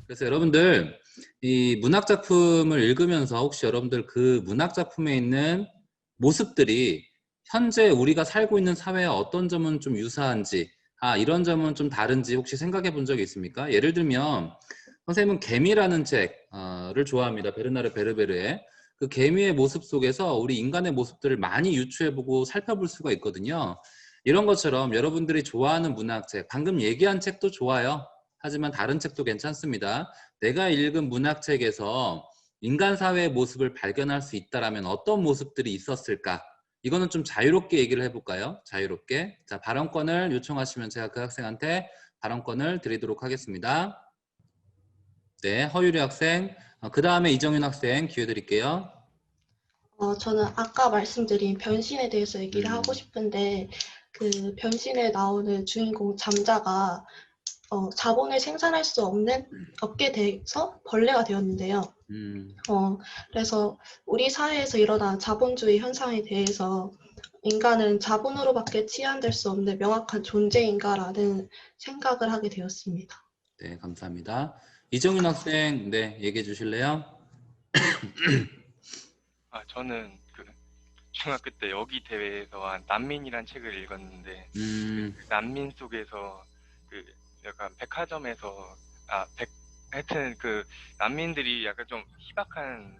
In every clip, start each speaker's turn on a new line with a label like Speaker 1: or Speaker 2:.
Speaker 1: 그래서 여러분들 이 문학 작품을 읽으면서 혹시 여러분들 그 문학 작품에 있는 모습들이 현재 우리가 살고 있는 사회와 어떤 점은 좀 유사한지, 이런 점은 좀 다른지 혹시 생각해 본 적이 있습니까? 예를 들면 선생님은 개미라는 책을 좋아합니다. 베르나르 베르베르의 그 개미의 모습 속에서 우리 인간의 모습들을 많이 유추해보고 살펴볼 수가 있거든요. 이런 것처럼 여러분들이 좋아하는 문학책, 방금 얘기한 책도 좋아요. 하지만 다른 책도 괜찮습니다. 내가 읽은 문학책에서 인간 사회의 모습을 발견할 수 있다면 어떤 모습들이 있었을까? 이거는 좀 자유롭게 얘기를 해볼까요? 자유롭게. 자, 발언권을 요청하시면 제가 그 학생한테 발언권을 드리도록 하겠습니다. 네, 허유리 학생. 그 다음에 이정윤 학생 기회 드릴게요.
Speaker 2: 저는 아까 말씀드린 변신에 대해서 얘기를 하고 싶은데, 그 변신에 나오는 주인공 잠자가 자본을 생산할 수 없게 돼서 벌레가 되었는데요. 그래서 우리 사회에서 일어난 자본주의 현상에 대해서 인간은 자본으로밖에 치환될 수 없는 명확한 존재인가라는 생각을 하게 되었습니다.
Speaker 1: 네, 감사합니다. 이정윤 학생, 네, 얘기해 주실래요?
Speaker 3: 저는 그 중학교 때 여기 대회에서 난민이란 책을 읽었는데 그 난민 속에서 그 약간 백화점에서 하여튼 그 난민들이 약간 좀 희박한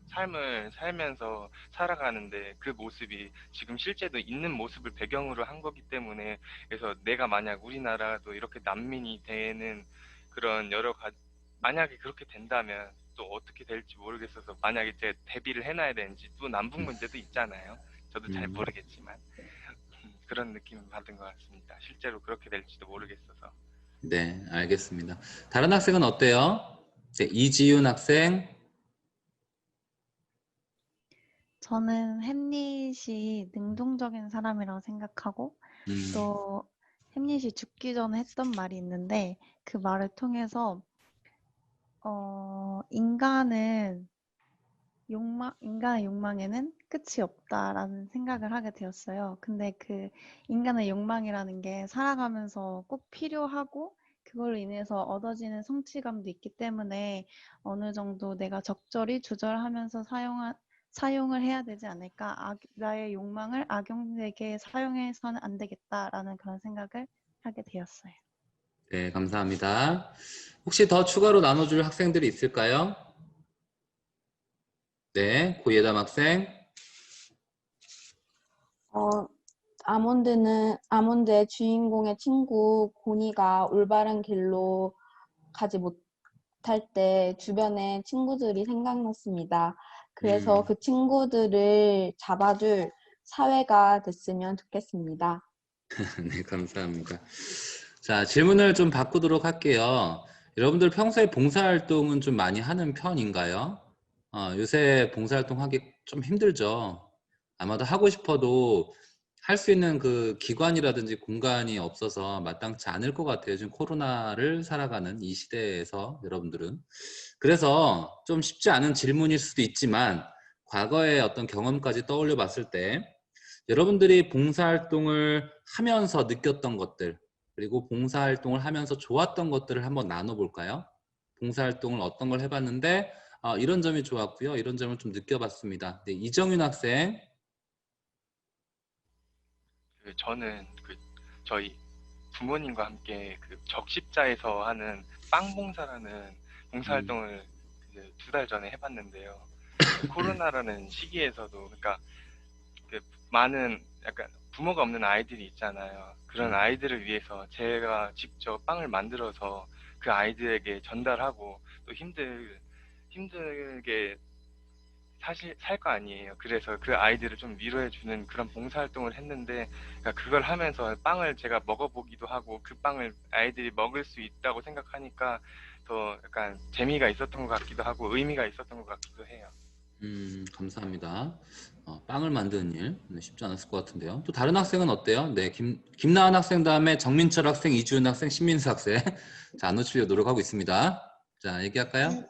Speaker 3: 삶을 살면서 살아가는데 그 모습이 지금 실제도 있는 모습을 배경으로 한 거기 때문에, 그래서 내가 만약 우리나라도 이렇게 난민이 되는 그런 만약에 그렇게 된다면 또 어떻게 될지 모르겠어서, 만약에 제가 대비를 해놔야 되는지, 또 남북 문제도 있잖아요. 저도 잘 모르겠지만 그런 느낌을 받은 것 같습니다. 실제로 그렇게 될지도 모르겠어서.
Speaker 1: 네, 알겠습니다. 다른 학생은 어때요? 네, 이지윤 학생.
Speaker 4: 저는 햄릿이 능동적인 사람이라고 생각하고, 또 햄릿이 죽기 전에 했던 말이 있는데, 그 말을 통해서 인간의 욕망에는 끝이 없다라는 생각을 하게 되었어요. 근데 그 인간의 욕망이라는 게 살아가면서 꼭 필요하고, 그걸로 인해서 얻어지는 성취감도 있기 때문에 어느 정도 내가 적절히 조절하면서 사용을 해야 되지 않을까. 나의 욕망을 악용되게 사용해서는 안 되겠다라는 그런 생각을 하게 되었어요.
Speaker 1: 네, 감사합니다. 혹시 더 추가로 나눠줄 학생들이 있을까요? 네, 고예담 학생.
Speaker 5: 아몬드의 주인공의 친구 고니가 올바른 길로 가지 못할 때 주변에 친구들이 생각났습니다. 그래서 그 친구들을 잡아줄 사회가 됐으면 좋겠습니다.
Speaker 1: 네, 감사합니다. 자, 질문을 좀 바꾸도록 할게요. 여러분들 평소에 봉사활동은 좀 많이 하는 편인가요? 요새 봉사활동 하기 좀 힘들죠. 아마도 하고 싶어도 할 수 있는 그 기관이라든지 공간이 없어서 마땅치 않을 것 같아요. 지금 코로나를 살아가는 이 시대에서 여러분들은. 그래서 좀 쉽지 않은 질문일 수도 있지만 과거의 어떤 경험까지 떠올려 봤을 때 여러분들이 봉사활동을 하면서 느꼈던 것들, 그리고 봉사활동을 하면서 좋았던 것들을 한번 나눠볼까요? 봉사활동을 어떤 걸 해봤는데 이런 점이 좋았고요. 이런 점을 좀 느껴봤습니다. 네, 이정윤 학생.
Speaker 3: 저는 저희 부모님과 함께 그 적십자에서 하는 빵 봉사라는 봉사활동을 2달 전에 해봤는데요. 코로나라는 시기에서도, 그러니까 많은 약간 부모가 없는 아이들이 있잖아요. 그런 아이들을 위해서 제가 직접 빵을 만들어서 그 아이들에게 전달하고, 또 힘들게 사실 살 거 아니에요. 그래서 그 아이들을 좀 위로해주는 그런 봉사활동을 했는데, 그러니까 그걸 하면서 빵을 제가 먹어보기도 하고 그 빵을 아이들이 먹을 수 있다고 생각하니까 더 약간 재미가 있었던 것 같기도 하고 의미가 있었던 것 같기도 해요.
Speaker 1: 감사합니다. 빵을 만드는 일 쉽지 않았을 것 같은데요. 또 다른 학생은 어때요? 네, 김나은 학생 다음에 정민철 학생, 이주은 학생, 신민수 학생. 자, 안 놓치려고 노력하고 있습니다. 자, 얘기할까요?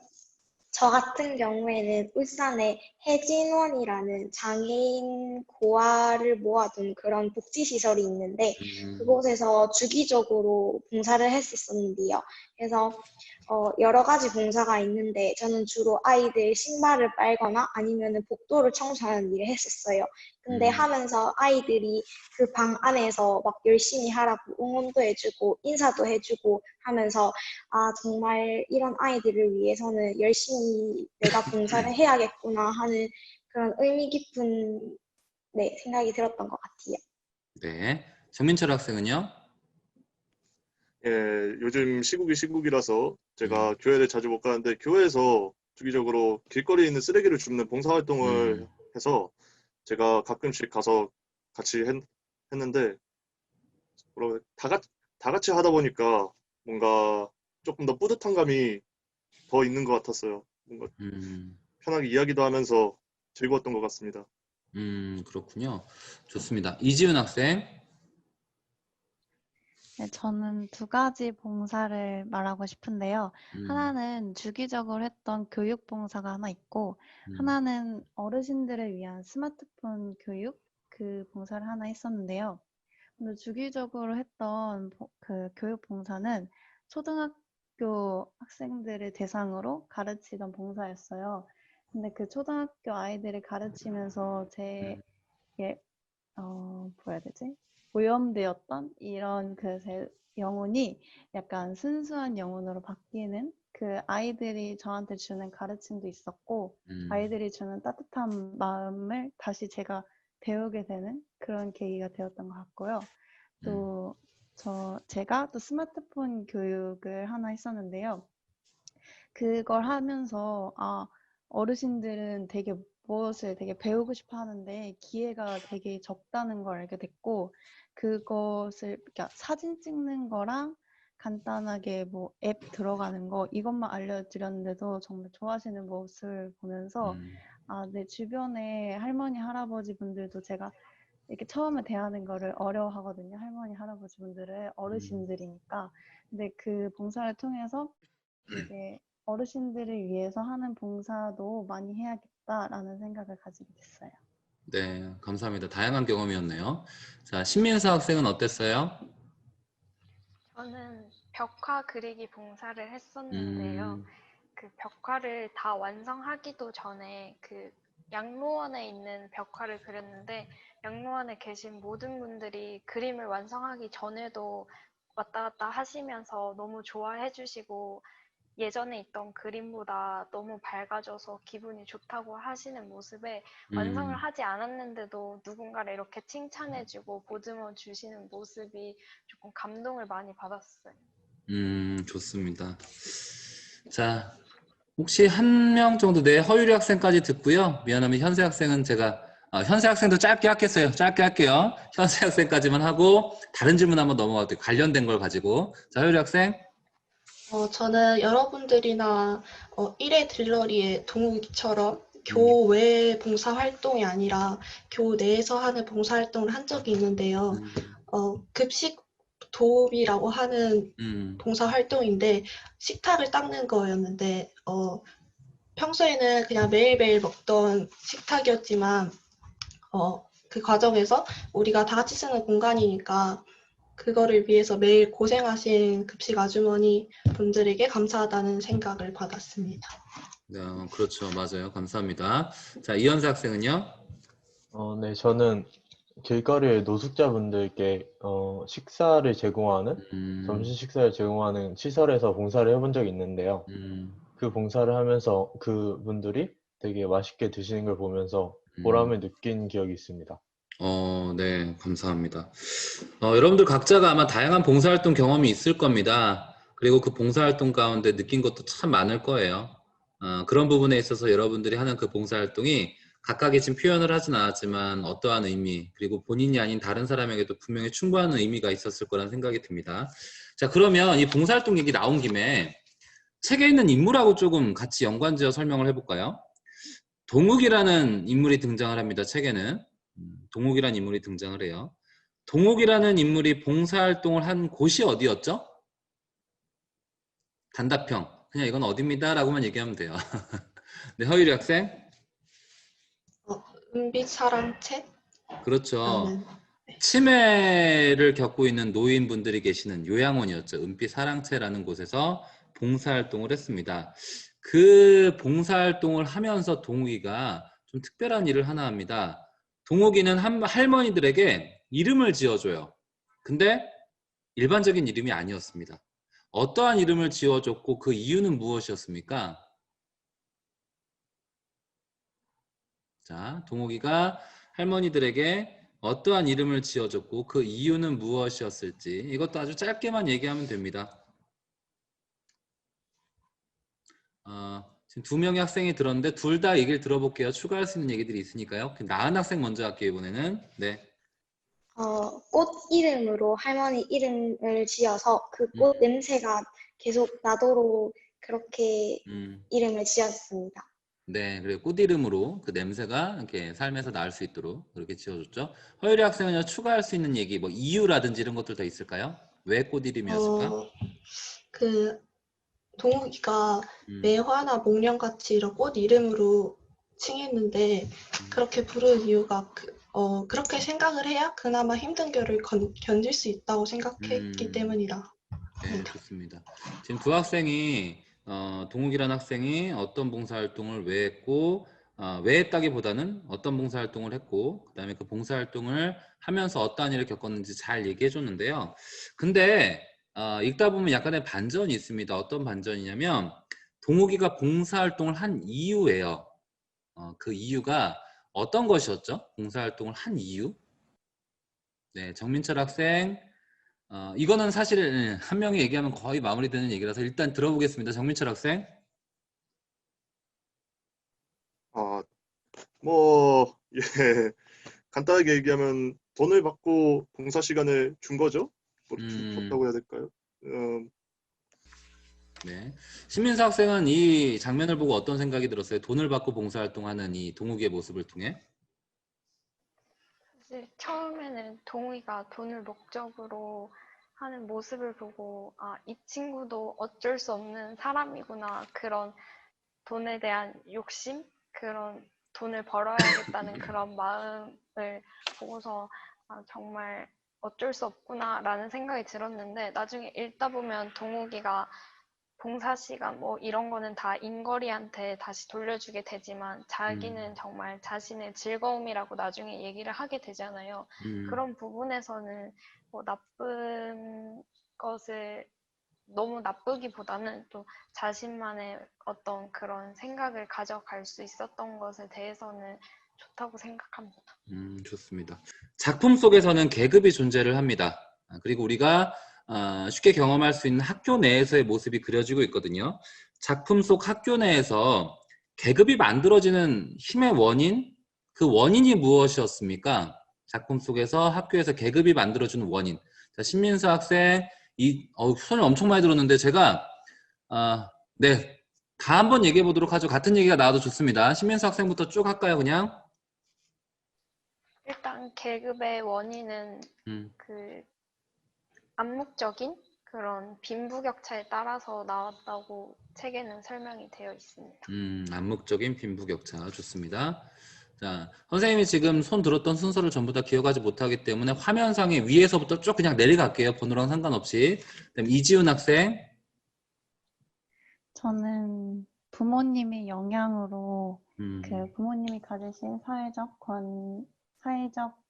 Speaker 6: 저 같은 경우에는 울산에 해진원이라는 장애인 고아를 모아둔 그런 복지시설이 있는데 그곳에서 주기적으로 봉사를 했었는데요. 그래서 여러 가지 봉사가 있는데 저는 주로 아이들 신발을 빨거나 아니면 복도를 청소하는 일을 했었어요. 근데 하면서 아이들이 그 방 안에서 막 열심히 하라고 응원도 해주고 인사도 해주고 하면서 아 정말 이런 아이들을 위해서는 열심히 내가 봉사를 해야겠구나 하는 그런 의미 깊은 네, 생각이 들었던 것 같아요.
Speaker 1: 네. 정민철 학생은요?
Speaker 7: 예, 요즘 시국이 시국이라서 제가 교회를 자주 못 가는데 교회에서 주기적으로 길거리에 있는 쓰레기를 줍는 봉사활동을 해서 제가 가끔씩 가서 같이 했는데 다 같이 하다 보니까 뭔가 조금 더 뿌듯한 감이 더 있는 것 같았어요. 뭔가 편하게 이야기도 하면서 즐거웠던 것 같습니다.
Speaker 1: 그렇군요. 좋습니다. 이지훈 학생.
Speaker 4: 네, 저는 두 가지 봉사를 말하고 싶은데요. 하나는 주기적으로 했던 교육 봉사가 하나 있고, 하나는 어르신들을 위한 스마트폰 교육 그 봉사를 하나 했었는데요. 근데 주기적으로 했던 그 교육 봉사는 초등학교 학생들을 대상으로 가르치던 봉사였어요. 근데 그 초등학교 아이들을 가르치면서 제 뭐라 해야 되지? 오염되었던 이런 제 영혼이 약간 순수한 영혼으로 바뀌는 그 아이들이 저한테 주는 가르침도 있었고 아이들이 주는 따뜻한 마음을 다시 제가 배우게 되는 그런 계기가 되었던 것 같고요. 또 제가 또 스마트폰 교육을 하나 했었는데요. 그걸 하면서 어르신들은 되게 무엇을 되게 배우고 싶어 하는데 기회가 되게 적다는 걸 알게 됐고 그것을 그러니까 사진 찍는 거랑 간단하게 뭐 앱 들어가는 거 이것만 알려드렸는데도 정말 좋아하시는 모습을 보면서 내 주변에 할머니 할아버지 분들도 제가 이렇게 처음에 대하는 거를 어려워하거든요. 할머니 할아버지 분들을 어르신들이니까. 근데 그 봉사를 통해서 이게 어르신들을 위해서 하는 봉사도 많이 해야겠다라는 생각을 가지게 됐어요.
Speaker 1: 네, 감사합니다. 다양한 경험이었네요. 자, 신민서 학생은 어땠어요?
Speaker 8: 저는 벽화 그리기 봉사를 했었는데요. 그 벽화를 다 완성하기도 전에 그 양로원에 있는 벽화를 그렸는데 양로원에 계신 모든 분들이 그림을 완성하기 전에도 왔다 갔다 하시면서 너무 좋아해 주시고 예전에 있던 그림보다 너무 밝아져서 기분이 좋다고 하시는 모습에 완성을 하지 않았는데도 누군가를 이렇게 칭찬해주고 보듬어 주시는 모습이 조금 감동을 많이 받았어요.
Speaker 1: 좋습니다. 자, 혹시 한 명 정도 허유리 학생까지 듣고요. 미안하면 현세 학생은 제가 현세 학생도 짧게 하겠어요. 짧게 할게요. 현세 학생까지만 하고 다른 질문 한번 넘어가도 관련된 걸 가지고. 자, 허유리 학생.
Speaker 2: 저는 여러분들이나 1회 들러리의 동욱이처럼 교외 봉사활동이 아니라 교 내에서 하는 봉사활동을 한 적이 있는데요. 급식 도우미라고 하는 봉사활동인데 식탁을 닦는 거였는데 평소에는 그냥 매일매일 먹던 식탁이었지만 그 과정에서 우리가 다 같이 쓰는 공간이니까 그거를 위해서 매일 고생하신 급식 아주머니 분들에게 감사하다는 생각을 받았습니다.
Speaker 1: 네, 그렇죠. 맞아요. 감사합니다. 자, 이현세 학생은요?
Speaker 9: 네, 저는 길거리에 노숙자분들께 식사를 제공하는 점심 식사를 제공하는 시설에서 봉사를 해본 적이 있는데요. 그 봉사를 하면서 그분들이 되게 맛있게 드시는 걸 보면서 보람을 느낀 기억이 있습니다.
Speaker 1: 네, 감사합니다. 여러분들 각자가 아마 다양한 봉사활동 경험이 있을 겁니다. 그리고 그 봉사활동 가운데 느낀 것도 참 많을 거예요. 그런 부분에 있어서 여러분들이 하는 그 봉사활동이 각각의 지금 표현을 하진 않았지만 어떠한 의미, 그리고 본인이 아닌 다른 사람에게도 분명히 충분한 의미가 있었을 거라는 생각이 듭니다. 자, 그러면 이 봉사활동 얘기 나온 김에 책에 있는 인물하고 조금 같이 연관지어 설명을 해볼까요? 동욱이라는 인물이 등장을 합니다. 책에는. 동욱이라는 인물이 등장을 해요. 동욱이라는 인물이 봉사활동을 한 곳이 어디였죠? 단답형. 그냥 이건 어디입니다 라고만 얘기하면 돼요. 네, 허유리 학생.
Speaker 2: 은빛 사랑채?
Speaker 1: 그렇죠.
Speaker 2: 라는
Speaker 1: 치매를 겪고 있는 노인분들이 계시는 요양원이었죠. 은빛 사랑채라는 곳에서 봉사활동을 했습니다. 그 봉사활동을 하면서 동욱이가 좀 특별한 일을 하나 합니다. 동욱이는 할머니들에게 이름을 지어줘요. 근데 일반적인 이름이 아니었습니다. 어떠한 이름을 지어줬고 그 이유는 무엇이었습니까? 자, 동욱이가 할머니들에게 어떠한 이름을 지어줬고 그 이유는 무엇이었을지 이것도 아주 짧게만 얘기하면 됩니다. 지금 2명의 학생이 들었는데 둘 다 얘기를 들어볼게요. 추가할 수 있는 얘기들이 있으니까요. 나은 학생 먼저 할게요, 이번에는. 네.
Speaker 6: 꽃 이름으로 할머니 이름을 지어서 그 꽃 냄새가 계속 나도록 그렇게 이름을 지었습니다.
Speaker 1: 네, 그리고 꽃 이름으로 그 냄새가 이렇게 삶에서 나을 수 있도록 그렇게 지어줬죠. 허유리 학생은요, 추가할 수 있는 얘기, 뭐 이유라든지 이런 것들 더 있을까요? 왜 꽃 이름이었을까?
Speaker 2: 그 동욱이가 매화나 목련같이 이런 꽃 이름으로 칭했는데 그렇게 부르는 이유가 그렇게 생각을 해야 그나마 힘든 겨를 견딜 수 있다고 생각했기 때문이라.
Speaker 1: 네, 좋습니다. 지금 두 학생이 동욱이라는 학생이 어떤 봉사활동을 왜 했고 왜 했다기보다는 어떤 봉사활동을 했고 그 다음에 그 봉사활동을 하면서 어떠한 일을 겪었는지 잘 얘기해 줬는데요. 근데 읽다 보면 약간의 반전이 있습니다. 어떤 반전이냐면 동욱이가 봉사활동을 한 이유예요. 그 이유가 어떤 것이었죠? 봉사활동을 한 이유? 네, 정민철 학생. 이거는 사실 한 명이 얘기하면 거의 마무리되는 얘기라서 일단 들어보겠습니다. 정민철 학생.
Speaker 7: 예. 간단하게 얘기하면 돈을 받고 봉사 시간을 준 거죠? 줬다고 해야 될까요?
Speaker 1: 네. 신민수 학생은 이 장면을 보고 어떤 생각이 들었어요? 돈을 받고 봉사활동하는 이 동욱이의 모습을 통해?
Speaker 8: 사실 처음에는 동욱이가 돈을 목적으로 하는 모습을 보고 이 친구도 어쩔 수 없는 사람이구나, 그런 돈에 대한 욕심, 그런 돈을 벌어야겠다는 그런 마음을 보고서 정말 어쩔 수 없구나라는 생각이 들었는데, 나중에 읽다 보면 동욱이가 봉사 시간 뭐 이런 거는 다 인거리한테 다시 돌려주게 되지만 자기는 정말 자신의 즐거움이라고 나중에 얘기를 하게 되잖아요. 그런 부분에서는 뭐 나쁜 것을 너무 나쁘기보다는 또 자신만의 어떤 그런 생각을 가져갈 수 있었던 것에 대해서는 좋다고 생각합니다.
Speaker 1: 좋습니다. 작품 속에서는 계급이 존재를 합니다. 그리고 우리가 쉽게 경험할 수 있는 학교 내에서의 모습이 그려지고 있거든요. 작품 속 학교 내에서 계급이 만들어지는 힘의 원인, 그 원인이 무엇이었습니까? 작품 속에서 학교에서 계급이 만들어주는 원인. 자, 신민수 학생, 손을 엄청 많이 들었는데 제가 네, 다 한번 얘기해 보도록 하죠. 같은 얘기가 나와도 좋습니다. 신민수 학생부터 쭉 할까요, 그냥?
Speaker 8: 일단 계급의 원인은 그 암묵적인 그런 빈부격차에 따라서 나왔다고 책에는 설명이 되어 있습니다.
Speaker 1: 암묵적인 빈부격차, 좋습니다. 자, 선생님이 지금 손 들었던 순서를 전부 다 기억하지 못하기 때문에 화면상에 위에서부터 쭉 그냥 내려갈게요. 번호랑 상관없이. 그다음 이지훈 학생.
Speaker 4: 저는 부모님의 영향으로 그 부모님이 가지신 사회적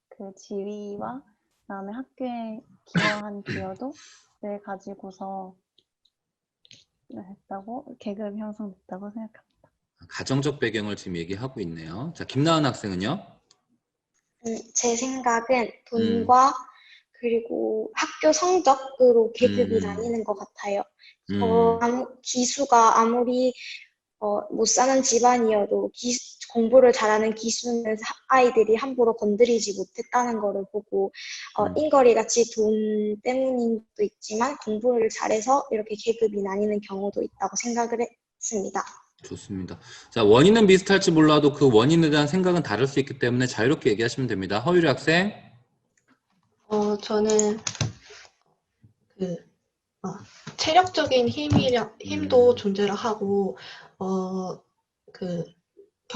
Speaker 4: 그 지위와 그다음에 학교에 기여한 기여도를 가지고서 했다고, 계급 형성됐다고 생각합니다.
Speaker 1: 가정적 배경을 지금 얘기하고 있네요. 자, 김나은 학생은요?
Speaker 6: 제 생각은 돈과 그리고 학교 성적으로 계급이 나뉘는 것 같아요. 기수가 아무리 못 사는 집안이어도 공부를 잘하는 기수는 아이들이 함부로 건드리지 못했다는 거를 보고 인거리 같이 돈 때문인 것도 있지만 공부를 잘해서 이렇게 계급이 나뉘는 경우도 있다고 생각을 했습니다.
Speaker 1: 좋습니다. 자, 원인은 비슷할지 몰라도 그 원인에 대한 생각은 다를 수 있기 때문에 자유롭게 얘기하시면 됩니다. 허유리 학생.
Speaker 2: 저는 체력적인 힘도 존재를 하고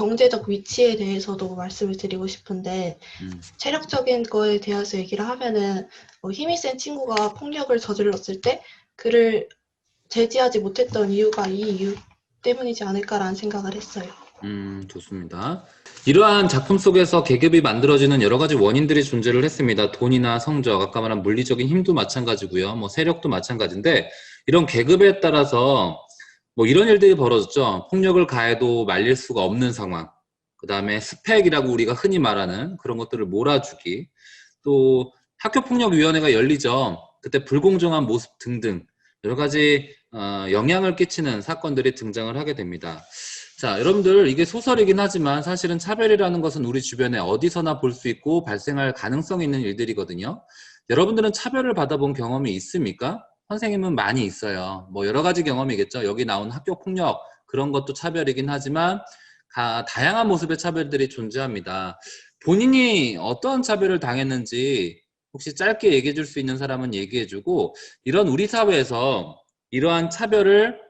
Speaker 2: 경제적 위치에 대해서도 말씀을 드리고 싶은데 체력적인 거에 대해서 얘기를 하면은 힘이 센 친구가 폭력을 저질렀을 때 그를 제지하지 못했던 이유가 이 이유 때문이지 않을까라는 생각을 했어요.
Speaker 1: 좋습니다. 이러한 작품 속에서 계급이 만들어지는 여러 가지 원인들이 존재를 했습니다. 돈이나 성적, 아까 말한 물리적인 힘도 마찬가지고요. 뭐 세력도 마찬가지인데 이런 계급에 따라서 뭐 이런 일들이 벌어졌죠. 폭력을 가해도 말릴 수가 없는 상황. 그 다음에 스펙이라고 우리가 흔히 말하는 그런 것들을 몰아주기. 또 학교폭력위원회가 열리죠. 그때 불공정한 모습 등등 여러 가지 영향을 끼치는 사건들이 등장을 하게 됩니다. 자, 여러분들 이게 소설이긴 하지만 사실은 차별이라는 것은 우리 주변에 어디서나 볼 수 있고 발생할 가능성이 있는 일들이거든요. 여러분들은 차별을 받아본 경험이 있습니까? 선생님은 많이 있어요. 뭐 여러 가지 경험이겠죠. 여기 나온 학교폭력 그런 것도 차별이긴 하지만 다양한 모습의 차별들이 존재합니다. 본인이 어떠한 차별을 당했는지 혹시 짧게 얘기해 줄 수 있는 사람은 얘기해 주고 이런 우리 사회에서 이러한 차별을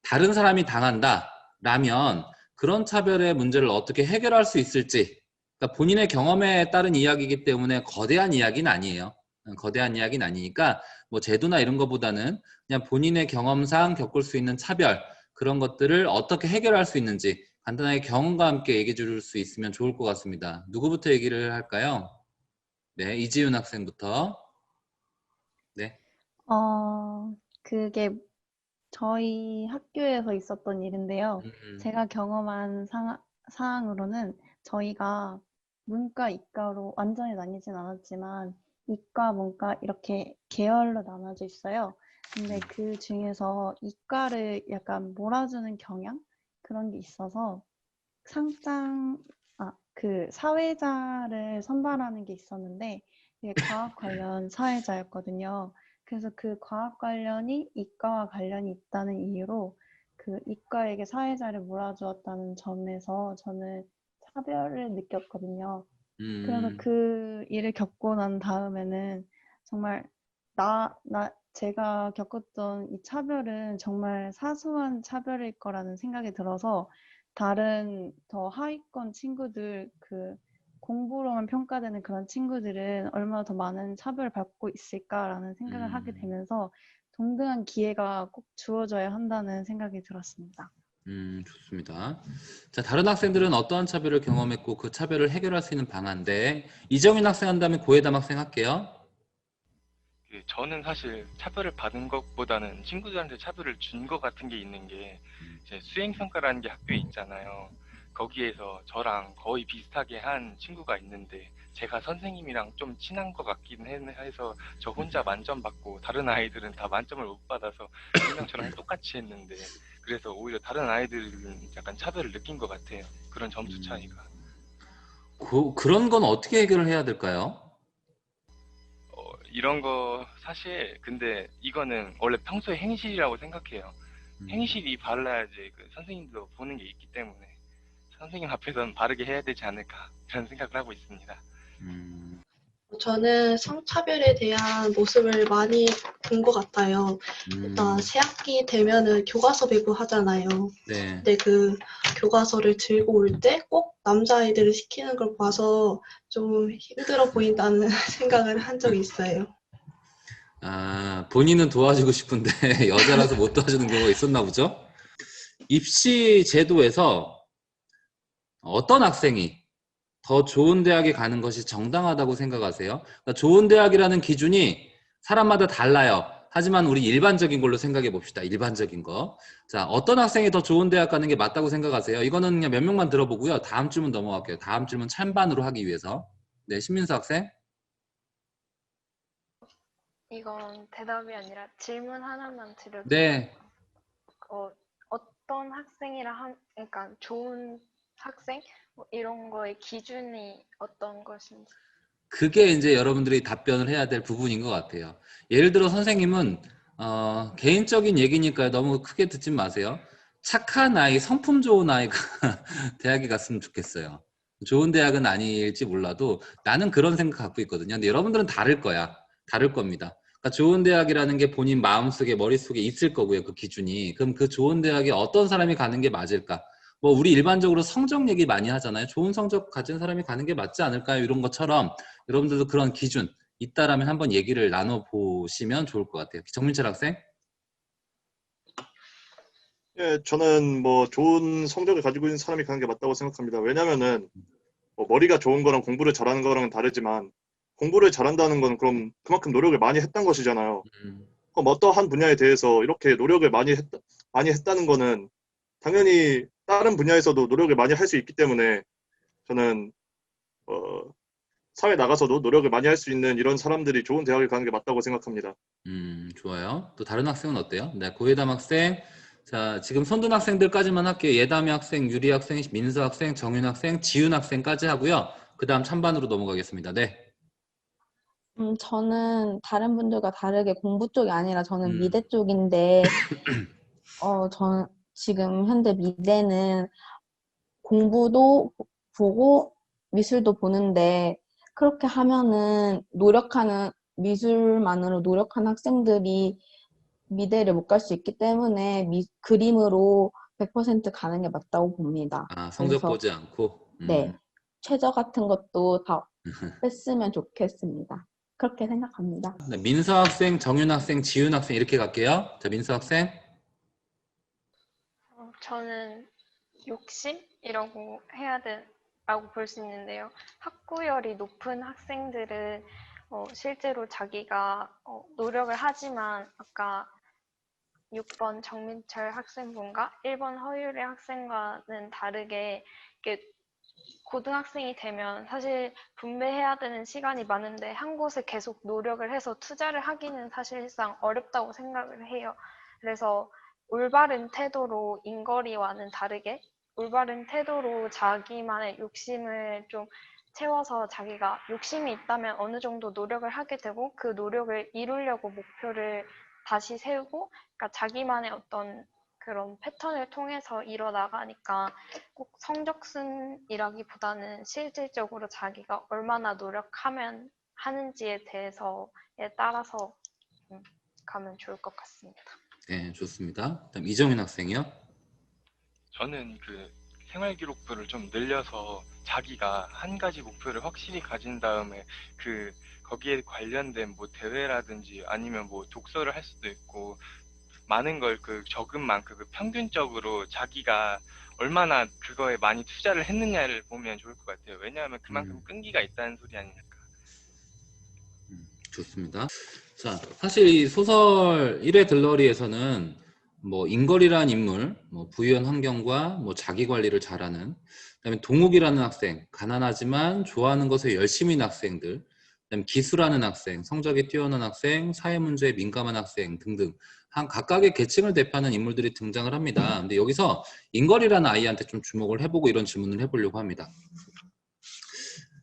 Speaker 1: 다른 사람이 당한다 라면 그런 차별의 문제를 어떻게 해결할 수 있을지 그러니까 본인의 경험에 따른 이야기이기 때문에 거대한 이야기는 아니에요. 거대한 이야기는 아니니까 뭐 제도나 이런 것보다는 그냥 본인의 경험상 겪을 수 있는 차별 그런 것들을 어떻게 해결할 수 있는지 간단하게 경험과 함께 얘기해 줄 수 있으면 좋을 것 같습니다. 누구부터 얘기를 할까요? 네, 이지윤 학생부터. 네.
Speaker 4: 그게 저희 학교에서 있었던 일인데요. 제가 경험한 사항으로는 저희가 문과, 이과로 완전히 나뉘진 않았지만 이과, 문과 이렇게 계열로 나눠져 있어요. 근데 그 중에서 이과를 약간 몰아주는 경향? 그런 게 있어서 그 사회자를 선발하는 게 있었는데 이게 과학 관련 사회자였거든요. 그래서 그 과학 관련이 이과와 관련이 있다는 이유로 그 이과에게 사회자를 몰아주었다는 점에서 저는 차별을 느꼈거든요. 그래서 그 일을 겪고 난 다음에는 정말 제가 겪었던 이 차별은 정말 사소한 차별일 거라는 생각이 들어서 다른 더 하위권 친구들 그 공부로만 평가되는 그런 친구들은 얼마나 더 많은 차별을 받고 있을까라는 생각을 하게 되면서 동등한 기회가 꼭 주어져야 한다는 생각이 들었습니다.
Speaker 1: 좋습니다. 자, 다른 학생들은 어떠한 차별을 경험했고 그 차별을 해결할 수 있는 방안인데 이정인 학생 한 다음에 고혜담 학생 할게요.
Speaker 3: 저는 사실 차별을 받은 것보다는 친구들한테 차별을 준 것 같은 게 있는 게 제 수행평가라는 게 학교에 있잖아요. 거기에서 저랑 거의 비슷하게 한 친구가 있는데 제가 선생님이랑 좀 친한 것 같긴 해서 저 혼자 만점 받고 다른 아이들은 다 만점을 못 받아서 그냥 저랑 똑같이 했는데 그래서 오히려 다른 아이들은 약간 차별을 느낀 것 같아요. 그런 점수 차이가.
Speaker 1: 그런 건 어떻게 해결을 해야 될까요?
Speaker 3: 이런 거 사실 근데 이거는 원래 평소에 행실이라고 생각해요. 행실이 발라야지 그 선생님도 보는 게 있기 때문에 선생님 앞에서는 바르게 해야 되지 않을까 그런 생각을 하고 있습니다.
Speaker 2: 저는 성차별에 대한 모습을 많이 본 것 같아요. 일단 새 학기 되면은 교과서 배부하잖아요.
Speaker 1: 네.
Speaker 2: 근데 그 교과서를 들고 올 때 꼭 남자아이들을 시키는 걸 봐서 좀 힘들어 보인다는 생각을 한 적이 있어요.
Speaker 1: 아, 본인은 도와주고 싶은데 여자라서 못 도와주는 경우가 있었나 보죠? 입시 제도에서 어떤 학생이 더 좋은 대학에 가는 것이 정당하다고 생각하세요? 그러니까 좋은 대학이라는 기준이 사람마다 달라요. 하지만 우리 일반적인 걸로 생각해 봅시다. 일반적인 거. 자, 어떤 학생이 더 좋은 대학 가는 게 맞다고 생각하세요? 이거는 그냥 몇 명만 들어보고요. 다음 질문 넘어갈게요. 다음 질문 찬반으로 하기 위해서. 네, 신민수 학생.
Speaker 8: 이건 대답이 아니라 질문 하나만 드려도
Speaker 1: 네.
Speaker 8: 어떤 학생이라 그러니까 좋은 학생 뭐 이런 거의 기준이 어떤 것인지.
Speaker 1: 그게 이제 여러분들이 답변을 해야 될 부분인 것 같아요. 예를 들어 선생님은 개인적인 얘기니까 너무 크게 듣지 마세요. 착한 아이, 성품 좋은 아이가 대학에 갔으면 좋겠어요. 좋은 대학은 아닐지 몰라도 나는 그런 생각 갖고 있거든요. 근데 여러분들은 다를 거야. 다를 겁니다. 그러니까 좋은 대학이라는 게 본인 마음속에 머릿속에 있을 거고요. 그 기준이. 그럼 그 좋은 대학에 어떤 사람이 가는 게 맞을까? 뭐 우리 일반적으로 성적 얘기 많이 하잖아요. 좋은 성적 가진 사람이 가는 게 맞지 않을까요? 이런 것처럼 여러분들도 그런 기준 있다라면 한번 얘기를 나눠보시면 좋을 것 같아요. 정민철 학생.
Speaker 7: 예, 저는 뭐 좋은 성적을 가지고 있는 사람이 가는 게 맞다고 생각합니다. 왜냐면은 뭐 머리가 좋은 거랑 공부를 잘하는 거랑은 다르지만 공부를 잘한다는 건 그럼 그만큼 노력을 많이 했던 것이잖아요. 그럼 어떠한 분야에 대해서 이렇게 노력을 많이 했다는 거는 당연히 다른 분야에서도 노력을 많이 할 수 있기 때문에 저는 사회 나가서도 노력을 많이 할 수 있는 이런 사람들이 좋은 대학을 가는 게 맞다고 생각합니다.
Speaker 1: 좋아요. 또 다른 학생은 어때요? 네, 고예담 학생. 자, 지금 손든 학생들까지만 할게요. 예담이 학생, 유리 학생, 민서 학생, 정윤 학생, 지윤 학생까지 하고요. 그 다음 찬반으로 넘어가겠습니다. 네.
Speaker 5: 저는 다른 분들과 다르게 공부 쪽이 아니라 저는
Speaker 1: 음.
Speaker 5: 미대 쪽인데, 전 지금 현재 미대는 공부도 보고 미술도 보는데, 그렇게 하면은 미술만으로 노력하는 학생들이 미대를 못 갈 수 있기 때문에 그림으로 100% 가는 게 맞다고 봅니다.
Speaker 1: 아, 성적
Speaker 5: 그래서
Speaker 1: 보지 않고.
Speaker 5: 네, 최저 같은 것도 다 뺐으면 좋겠습니다. 그렇게 생각합니다.
Speaker 1: 네, 민서 학생, 정윤 학생, 지윤 학생 이렇게 갈게요. 자, 민서 학생.
Speaker 8: 저는 욕심이라고 해야 되라고 볼 수 있는데요. 학구열이 높은 학생들은 실제로 자기가 노력을 하지만 아까 6번 정민철 학생분과 1번 허유리 학생과는 다르게 이렇게 고등학생이 되면 사실 분배해야 되는 시간이 많은데 한 곳에 계속 노력을 해서 투자를 하기는 사실상 어렵다고 생각을 해요. 그래서 올바른 태도로 인거리와는 다르게 올바른 태도로 자기만의 욕심을 좀 채워서 자기가 욕심이 있다면 어느 정도 노력을 하게 되고 그 노력을 이루려고 목표를 다시 세우고 그러니까 자기만의 어떤 그런 패턴을 통해서 이뤄나가니까 꼭 성적순이라기보다는 실질적으로 자기가 얼마나 노력하면 하는지에 대해서에 따라서 가면 좋을 것 같습니다.
Speaker 1: 네, 좋습니다. 그다음 이정윤 학생이요.
Speaker 3: 저는 그 생활 기록부를 좀 늘려서 자기가 한 가지 목표를 확실히 가진 다음에 거기에 관련된 뭐 대회라든지 아니면 뭐 독서를 할 수도 있고 많은 걸 적은 만큼 평균적으로 자기가 얼마나 그거에 많이 투자를 했느냐를 보면 좋을 것 같아요. 왜냐하면 그만큼 끈기가 있다는 소리 아닙니까?
Speaker 1: 좋습니다. 자, 사실 이 소설 1회 들러리에서는 뭐 인걸이라는 인물, 뭐 부유한 환경과 뭐 자기 관리를 잘하는, 그다음에 동욱이라는 학생, 가난하지만 좋아하는 것에 열심히 있는 학생들, 그다음에 기수라는 학생, 성적이 뛰어난 학생, 사회 문제에 민감한 학생 등등 한 각각의 계층을 대표하는 인물들이 등장을 합니다. 근데 여기서 인걸이라는 아이한테 좀 주목을 해보고 이런 질문을 해보려고 합니다.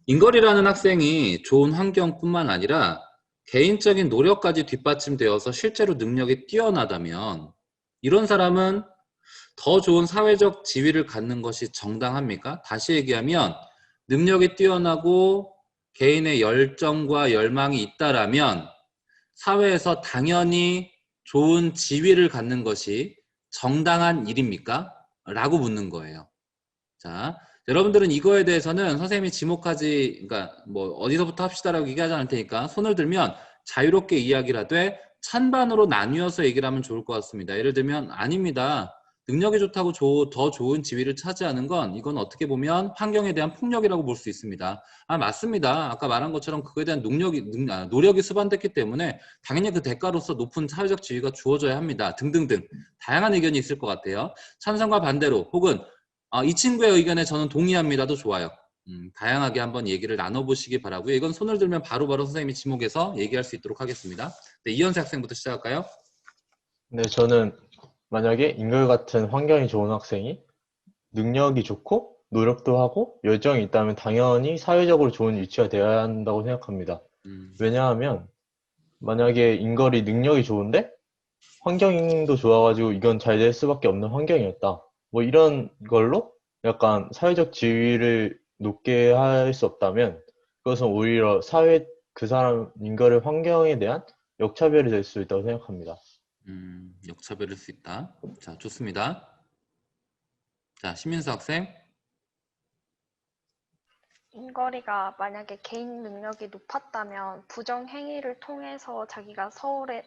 Speaker 1: 인걸이라는 학생이 좋은 환경뿐만 아니라 개인적인 노력까지 뒷받침되어서 실제로 능력이 뛰어나다면 이런 사람은 더 좋은 사회적 지위를 갖는 것이 정당합니까? 다시 얘기하면 능력이 뛰어나고 개인의 열정과 열망이 있다라면 사회에서 당연히 좋은 지위를 갖는 것이 정당한 일입니까? 라고 묻는 거예요. 자, 여러분들은 이거에 대해서는 선생님이 지목하지, 그러니까 뭐 어디서부터 합시다라고 얘기하지 않을 테니까 손을 들면 자유롭게 이야기를 하되 찬반으로 나뉘어서 얘기를 하면 좋을 것 같습니다. 예를 들면 아닙니다. 능력이 좋다고 더 좋은 지위를 차지하는 건 이건 어떻게 보면 환경에 대한 폭력이라고 볼 수 있습니다. 아, 맞습니다. 아까 말한 것처럼 그거에 대한 노력이 수반됐기 때문에 당연히 그 대가로서 높은 사회적 지위가 주어져야 합니다. 등등등 다양한 의견이 있을 것 같아요. 찬성과 반대로 혹은 이 친구의 의견에 저는 동의합니다도 좋아요. 다양하게 한번 얘기를 나눠보시기 바라고요. 이건 손을 들면 바로바로 선생님이 지목해서 얘기할 수 있도록 하겠습니다. 네, 이현세 학생부터 시작할까요?
Speaker 9: 네, 저는 만약에 인걸 같은 환경이 좋은 학생이 능력이 좋고 노력도 하고 열정이 있다면 당연히 사회적으로 좋은 위치가 되어야 한다고 생각합니다. 왜냐하면 만약에 인걸이 능력이 좋은데 환경도 좋아가지고 이건 잘 될 수밖에 없는 환경이었다. 뭐 이런 걸로 약간 사회적 지위를 높게 할 수 없다면 그것은 오히려 그 사람 인걸의 환경에 대한 역차별이 될 수 있다고 생각합니다.
Speaker 1: 역차별일 수 있다. 자, 좋습니다. 자, 신민수 학생.
Speaker 8: 인거리가 만약에 개인 능력이 높았다면 부정행위를 통해서 자기가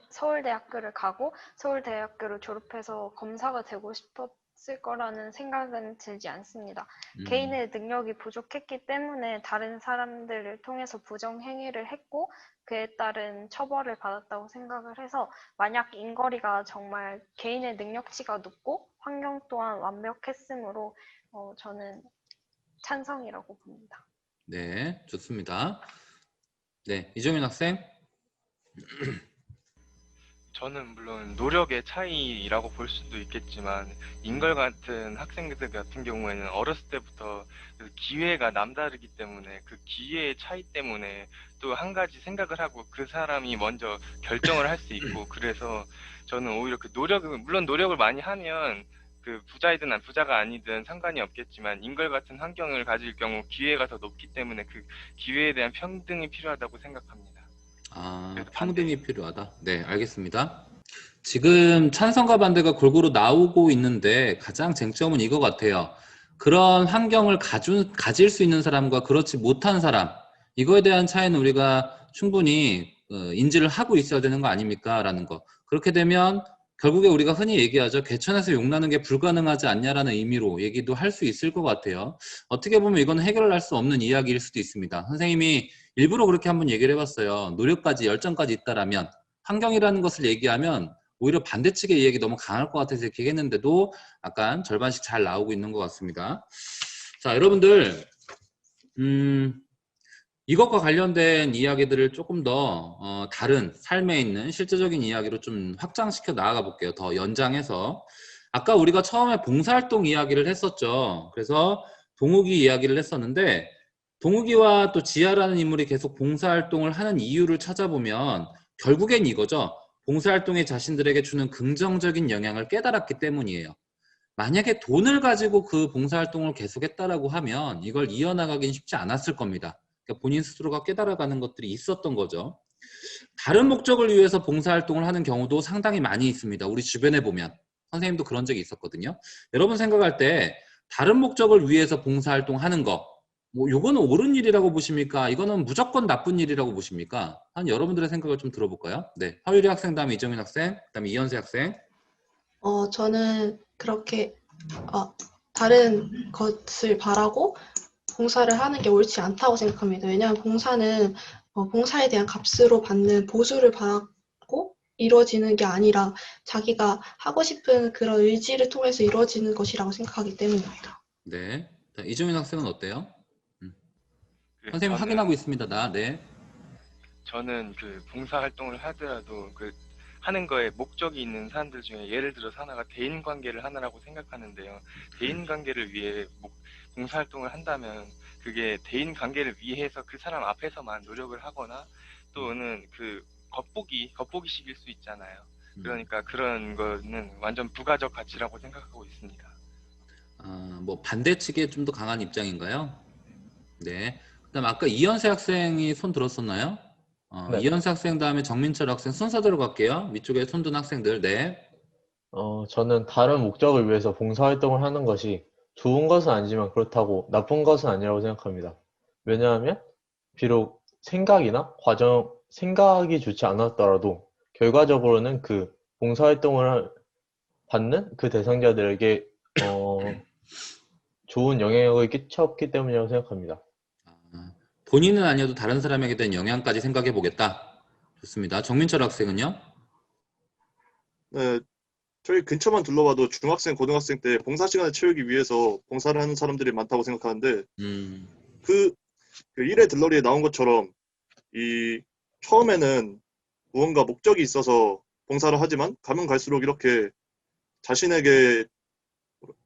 Speaker 8: 서울대학교를 가고 서울대학교를 졸업해서 검사가 되고 싶었을 거라는 생각은 들지 않습니다. 개인의 능력이 부족했기 때문에 다른 사람들을 통해서 부정행위를 했고 그에 따른 처벌을 받았다고 생각을 해서 만약 인거리가 정말 개인의 능력치가 높고 환경 또한 완벽했으므로 저는 찬성이라고 봅니다.
Speaker 1: 네, 좋습니다. 네, 이정민 학생.
Speaker 3: 저는 물론 노력의 차이라고 볼 수도 있겠지만 인걸 같은 학생들 같은 경우에는 어렸을 때부터 그 기회가 남다르기 때문에 그 기회의 차이 때문에 또 한 가지 생각을 하고 그 사람이 먼저 결정을 할 수 있고 그래서 저는 오히려 그 물론 노력을 많이 하면 그 부자이든 부자가 아니든 상관이 없겠지만 인걸 같은 환경을 가질 경우 기회가 더 높기 때문에 그 기회에 대한 평등이 필요하다고 생각합니다.
Speaker 1: 아,
Speaker 3: 그래서
Speaker 1: 평등이 필요하다. 네, 알겠습니다. 지금 찬성과 반대가 골고루 나오고 있는데 가장 쟁점은 이거 같아요. 그런 환경을 가질 수 있는 사람과 그렇지 못한 사람, 이거에 대한 차이는 우리가 충분히 인지를 하고 있어야 되는 거 아닙니까? 라는 거. 그렇게 되면 결국에 우리가 흔히 얘기하죠. 개천에서 용나는 게 불가능하지 않냐라는 의미로 얘기도 할 수 있을 것 같아요. 어떻게 보면 이건 해결할 수 없는 이야기일 수도 있습니다. 선생님이 일부러 그렇게 한번 얘기를 해봤어요. 노력까지, 열정까지 있다라면 환경이라는 것을 얘기하면 오히려 반대측의 이야기 너무 강할 것 같아서 이렇게 했는데도 약간 절반씩 잘 나오고 있는 것 같습니다. 자, 여러분들 이것과 관련된 이야기들을 조금 더 다른 삶에 있는 실제적인 이야기로 좀 확장시켜 나아가 볼게요. 더 연장해서. 아까 우리가 처음에 봉사활동 이야기를 했었죠. 그래서 동욱이 이야기를 했었는데 동욱이와 또 지아라는 인물이 계속 봉사활동을 하는 이유를 찾아보면 결국엔 이거죠. 봉사활동이 자신들에게 주는 긍정적인 영향을 깨달았기 때문이에요. 만약에 돈을 가지고 그 봉사활동을 계속했다라고 하면 이걸 이어나가긴 쉽지 않았을 겁니다. 그러니까 본인 스스로가 깨달아가는 것들이 있었던 거죠. 다른 목적을 위해서 봉사활동을 하는 경우도 상당히 많이 있습니다. 우리 주변에 보면 선생님도 그런 적이 있었거든요. 여러분 생각할 때 다른 목적을 위해서 봉사활동하는 거 뭐 요거는 옳은 일이라고 보십니까? 이거는 무조건 나쁜 일이라고 보십니까? 한 여러분들의 생각을 좀 들어볼까요? 네, 화유리 학생, 다음에 이정민 학생, 그다음에 이현세 학생.
Speaker 2: 저는 그렇게 다른 것을 바라고 봉사를 하는 게 옳지 않다고 생각합니다. 왜냐하면 봉사는 봉사에 대한 값으로 받는 보수를 받고 이루어지는 게 아니라 자기가 하고 싶은 그런 의지를 통해서 이루어지는 것이라고 생각하기 때문입니다.
Speaker 1: 네, 자, 이정민 학생은 어때요? 선생님
Speaker 3: 저는-
Speaker 1: 확인하고 있습니다. 네.
Speaker 3: 저는 그 봉사활동을 하더라도 그 하는 거에 목적이 있는 사람들 중에 예를 들어서 하나가 대인 관계를 하나라고 생각하는데요. 대인 관계를 위해 봉사활동을 한다면 그게 대인 관계를 위해서 그 사람 앞에서만 노력을 하거나 또는 그 겉보기식일 수 있잖아요. 그러니까 그런 거는 완전 부가적 가치라고 생각하고 있습니다.
Speaker 1: 뭐 반대측에 좀 더 강한 입장인가요? 네. 그다음 아까 이현세 학생이 손 들었었나요?
Speaker 9: 네.
Speaker 1: 이현세 학생 다음에 정민철 학생 순서대로 갈게요. 위쪽에 손 든 학생들. 네.
Speaker 9: 저는 다른 목적을 위해서 봉사활동을 하는 것이 좋은 것은 아니지만 그렇다고 나쁜 것은 아니라고 생각합니다. 왜냐하면 비록 생각이 좋지 않았더라도 결과적으로는 그 봉사활동을 받는 그 대상자들에게 좋은 영향을 끼쳤기 때문이라고 생각합니다.
Speaker 1: 본인은 아니어도 다른 사람에게 대한 영향까지 생각해 보겠다. 좋습니다. 정민철 학생은요?
Speaker 7: 네, 저희 근처만 둘러봐도 중학생, 고등학생 때 봉사 시간을 채우기 위해서 봉사를 하는 사람들이 많다고 생각하는데 그 일의 들러리에 나온 것처럼 이 처음에는 무언가 목적이 있어서 봉사를 하지만 가면 갈수록 이렇게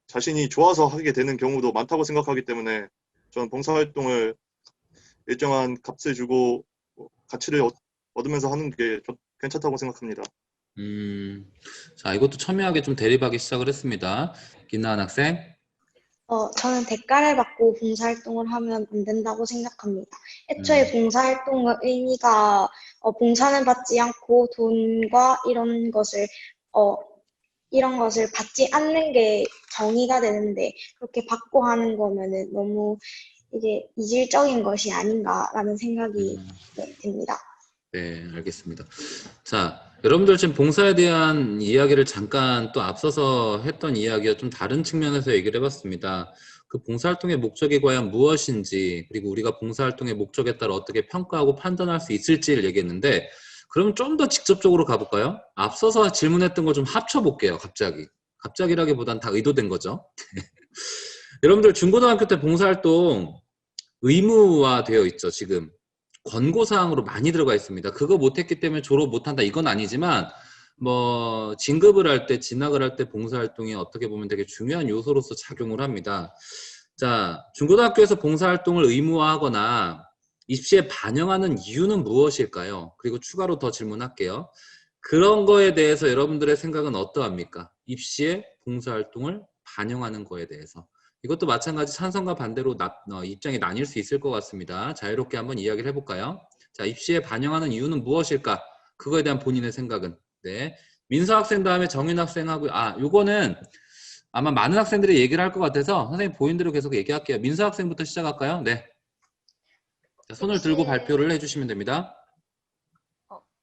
Speaker 7: 자신이 좋아서 하게 되는 경우도 많다고 생각하기 때문에 저는 봉사활동을 일정한 값을 주고 가치를 얻으면서 하는 게 괜찮다고 생각합니다.
Speaker 1: 자, 이것도 첨예하게 좀 대립하기 시작을 했습니다. 김나은 학생.
Speaker 6: 저는 대가를 받고 봉사활동을 하면 안 된다고 생각합니다. 애초에 봉사활동의 의미가 봉사는 받지 않고 돈과 이런 것을 이런 것을 받지 않는 게 정의가 되는데 그렇게 받고 하는 거면은 너무 이게 이질적인 것이 아닌가라는 생각이 네, 듭니다.
Speaker 1: 네, 알겠습니다. 자, 여러분들 지금 봉사에 대한 이야기를 잠깐 또 앞서서 했던 이야기와 좀 다른 측면에서 얘기를 해봤습니다. 그 봉사활동의 목적이 과연 무엇인지, 그리고 우리가 봉사활동의 목적에 따라 어떻게 평가하고 판단할 수 있을지를 얘기했는데, 그러면 좀 더 직접적으로 가볼까요? 앞서서 질문했던 거 좀 합쳐볼게요, 갑자기. 갑자기라기보단 다 의도된 거죠. 여러분들 중고등학교 때 봉사활동 의무화 되어 있죠, 지금. 권고사항으로 많이 들어가 있습니다. 그거 못했기 때문에 졸업 못한다 이건 아니지만 뭐 진급을 할 때 진학을 할 때 봉사활동이 어떻게 보면 되게 중요한 요소로서 작용을 합니다. 자, 중고등학교에서 봉사활동을 의무화하거나 입시에 반영하는 이유는 무엇일까요? 그리고 추가로 더 질문할게요. 그런 거에 대해서 여러분들의 생각은 어떠합니까? 입시에 봉사활동을 반영하는 거에 대해서. 이것도 마찬가지 찬성과 반대로 입장이 나뉠 수 있을 것 같습니다. 자유롭게 한번 이야기를 해볼까요? 자, 입시에 반영하는 이유는 무엇일까? 그거에 대한 본인의 생각은. 네. 민서 학생 다음에 정인 학생하고, 요거는 아마 많은 학생들이 얘기를 할 것 같아서 선생님 보인 대로 계속 얘기할게요. 민서 학생부터 시작할까요? 네. 자, 손을 들고 발표를 해주시면 됩니다.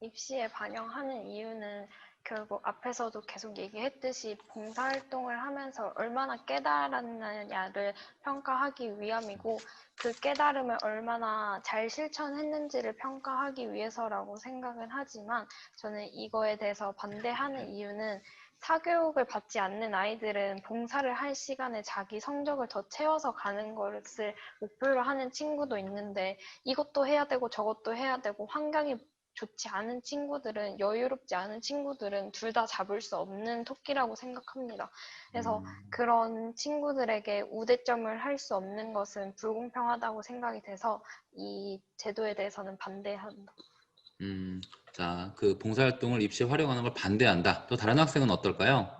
Speaker 8: 입시에 반영하는 이유는 결국 앞에서도 계속 얘기했듯이 봉사활동을 하면서 얼마나 깨달았느냐를 평가하기 위함이고 그 깨달음을 얼마나 잘 실천했는지를 평가하기 위해서라고 생각은 하지만 저는 이거에 대해서 반대하는 이유는 사교육을 받지 않는 아이들은 봉사를 할 시간에 자기 성적을 더 채워서 가는 것을 목표로 하는 친구도 있는데 이것도 해야 되고 저것도 해야 되고 환경이 좋지 않은 친구들은 여유롭지 않은 친구들은 둘 다 잡을 수 없는 토끼라고 생각합니다. 그래서 그런 친구들에게 우대점을 할 수 없는 것은 불공평하다고 생각이 돼서 이 제도에 대해서는 반대한다.
Speaker 1: 자, 그 봉사활동을 입시에 활용하는 걸 반대한다. 또 다른 학생은 어떨까요?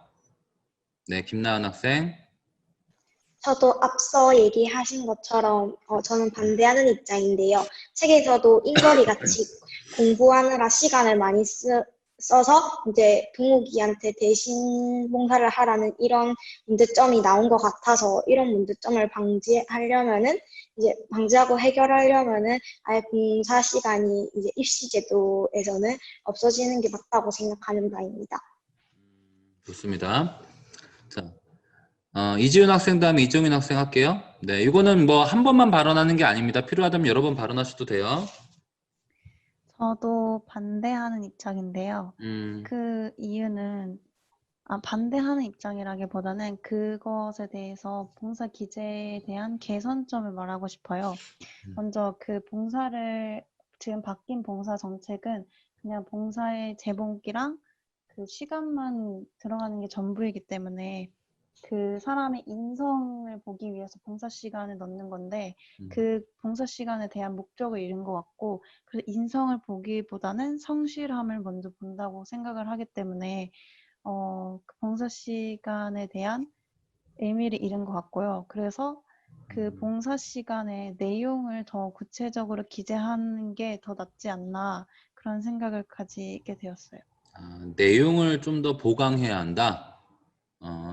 Speaker 1: 네, 김나은 학생.
Speaker 6: 저도 앞서 얘기하신 것처럼 저는 반대하는 입장인데요. 책에서도 인거리 같이 공부하느라 시간을 많이 써서 이제 동욱이한테 대신 봉사를 하라는 이런 문제점이 나온 것 같아서 이런 문제점을 방지하려면은 이제 방지하고 해결하려면은 아예 봉사 시간이 이제 입시 제도에서는 없어지는 게 맞다고 생각하는 바입니다.
Speaker 1: 좋습니다. 자, 이지윤 학생 다음에 이정인 학생 할게요. 네, 이거는 뭐 한 번만 발언하는 게 아닙니다. 필요하다면 여러 번 발언하셔도 돼요.
Speaker 4: 저도 반대하는 입장인데요. 그 이유는 반대하는 입장이라기보다는 그것에 대해서 봉사 기재에 대한 개선점을 말하고 싶어요. 먼저 그 봉사를 지금 바뀐 봉사 정책은 그냥 봉사의 재봉기랑 그 시간만 들어가는 게 전부이기 때문에 그 사람의 인성을 보기 위해서 봉사 시간을 넣는 건데 그 봉사 시간에 대한 목적을 잃은 것 같고 그래서 인성을 보기보다는 성실함을 먼저 본다고 생각을 하기 때문에 그 봉사 시간에 대한 의미를 잃은 것 같고요. 그래서 그 봉사 시간의 내용을 더 구체적으로 기재하는 게 더 낫지 않나 그런 생각을 가지게 되었어요.
Speaker 1: 내용을 좀 더 보강해야 한다.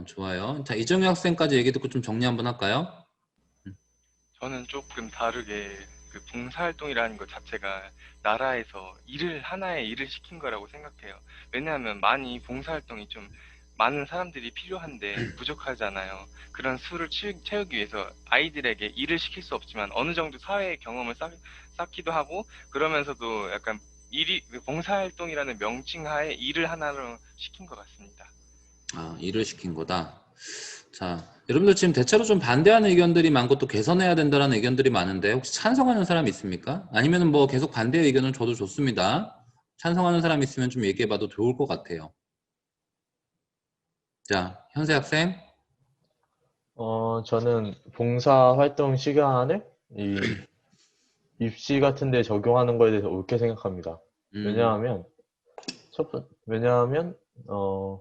Speaker 1: 좋아요. 자, 이정희 학생까지 얘기 듣고 좀 정리 한번 할까요?
Speaker 3: 저는 조금 다르게 그 봉사활동이라는 것 자체가 나라에서 하나의 일을 시킨 거라고 생각해요. 왜냐하면 많이 봉사활동이 좀 많은 사람들이 필요한데 부족하잖아요. 그런 수를 채우기 위해서 아이들에게 일을 시킬 수 없지만 어느 정도 사회의 경험을 쌓기도 하고 그러면서도 약간 봉사활동이라는 명칭 하에 일을 하나로 시킨 것 같습니다.
Speaker 1: 일을 시킨 거다. 자, 여러분들 지금 대체로 좀 반대하는 의견들이 많고 또 개선해야 된다는 의견들이 많은데 혹시 찬성하는 사람 있습니까? 아니면 뭐 계속 반대 의견은 저도 좋습니다. 찬성하는 사람 있으면 좀 얘기해봐도 좋을 것 같아요. 자, 현세 학생.
Speaker 9: 저는 봉사활동 시간을 입시 같은 데 적용하는 거에 대해서 옳게 생각합니다. 왜냐하면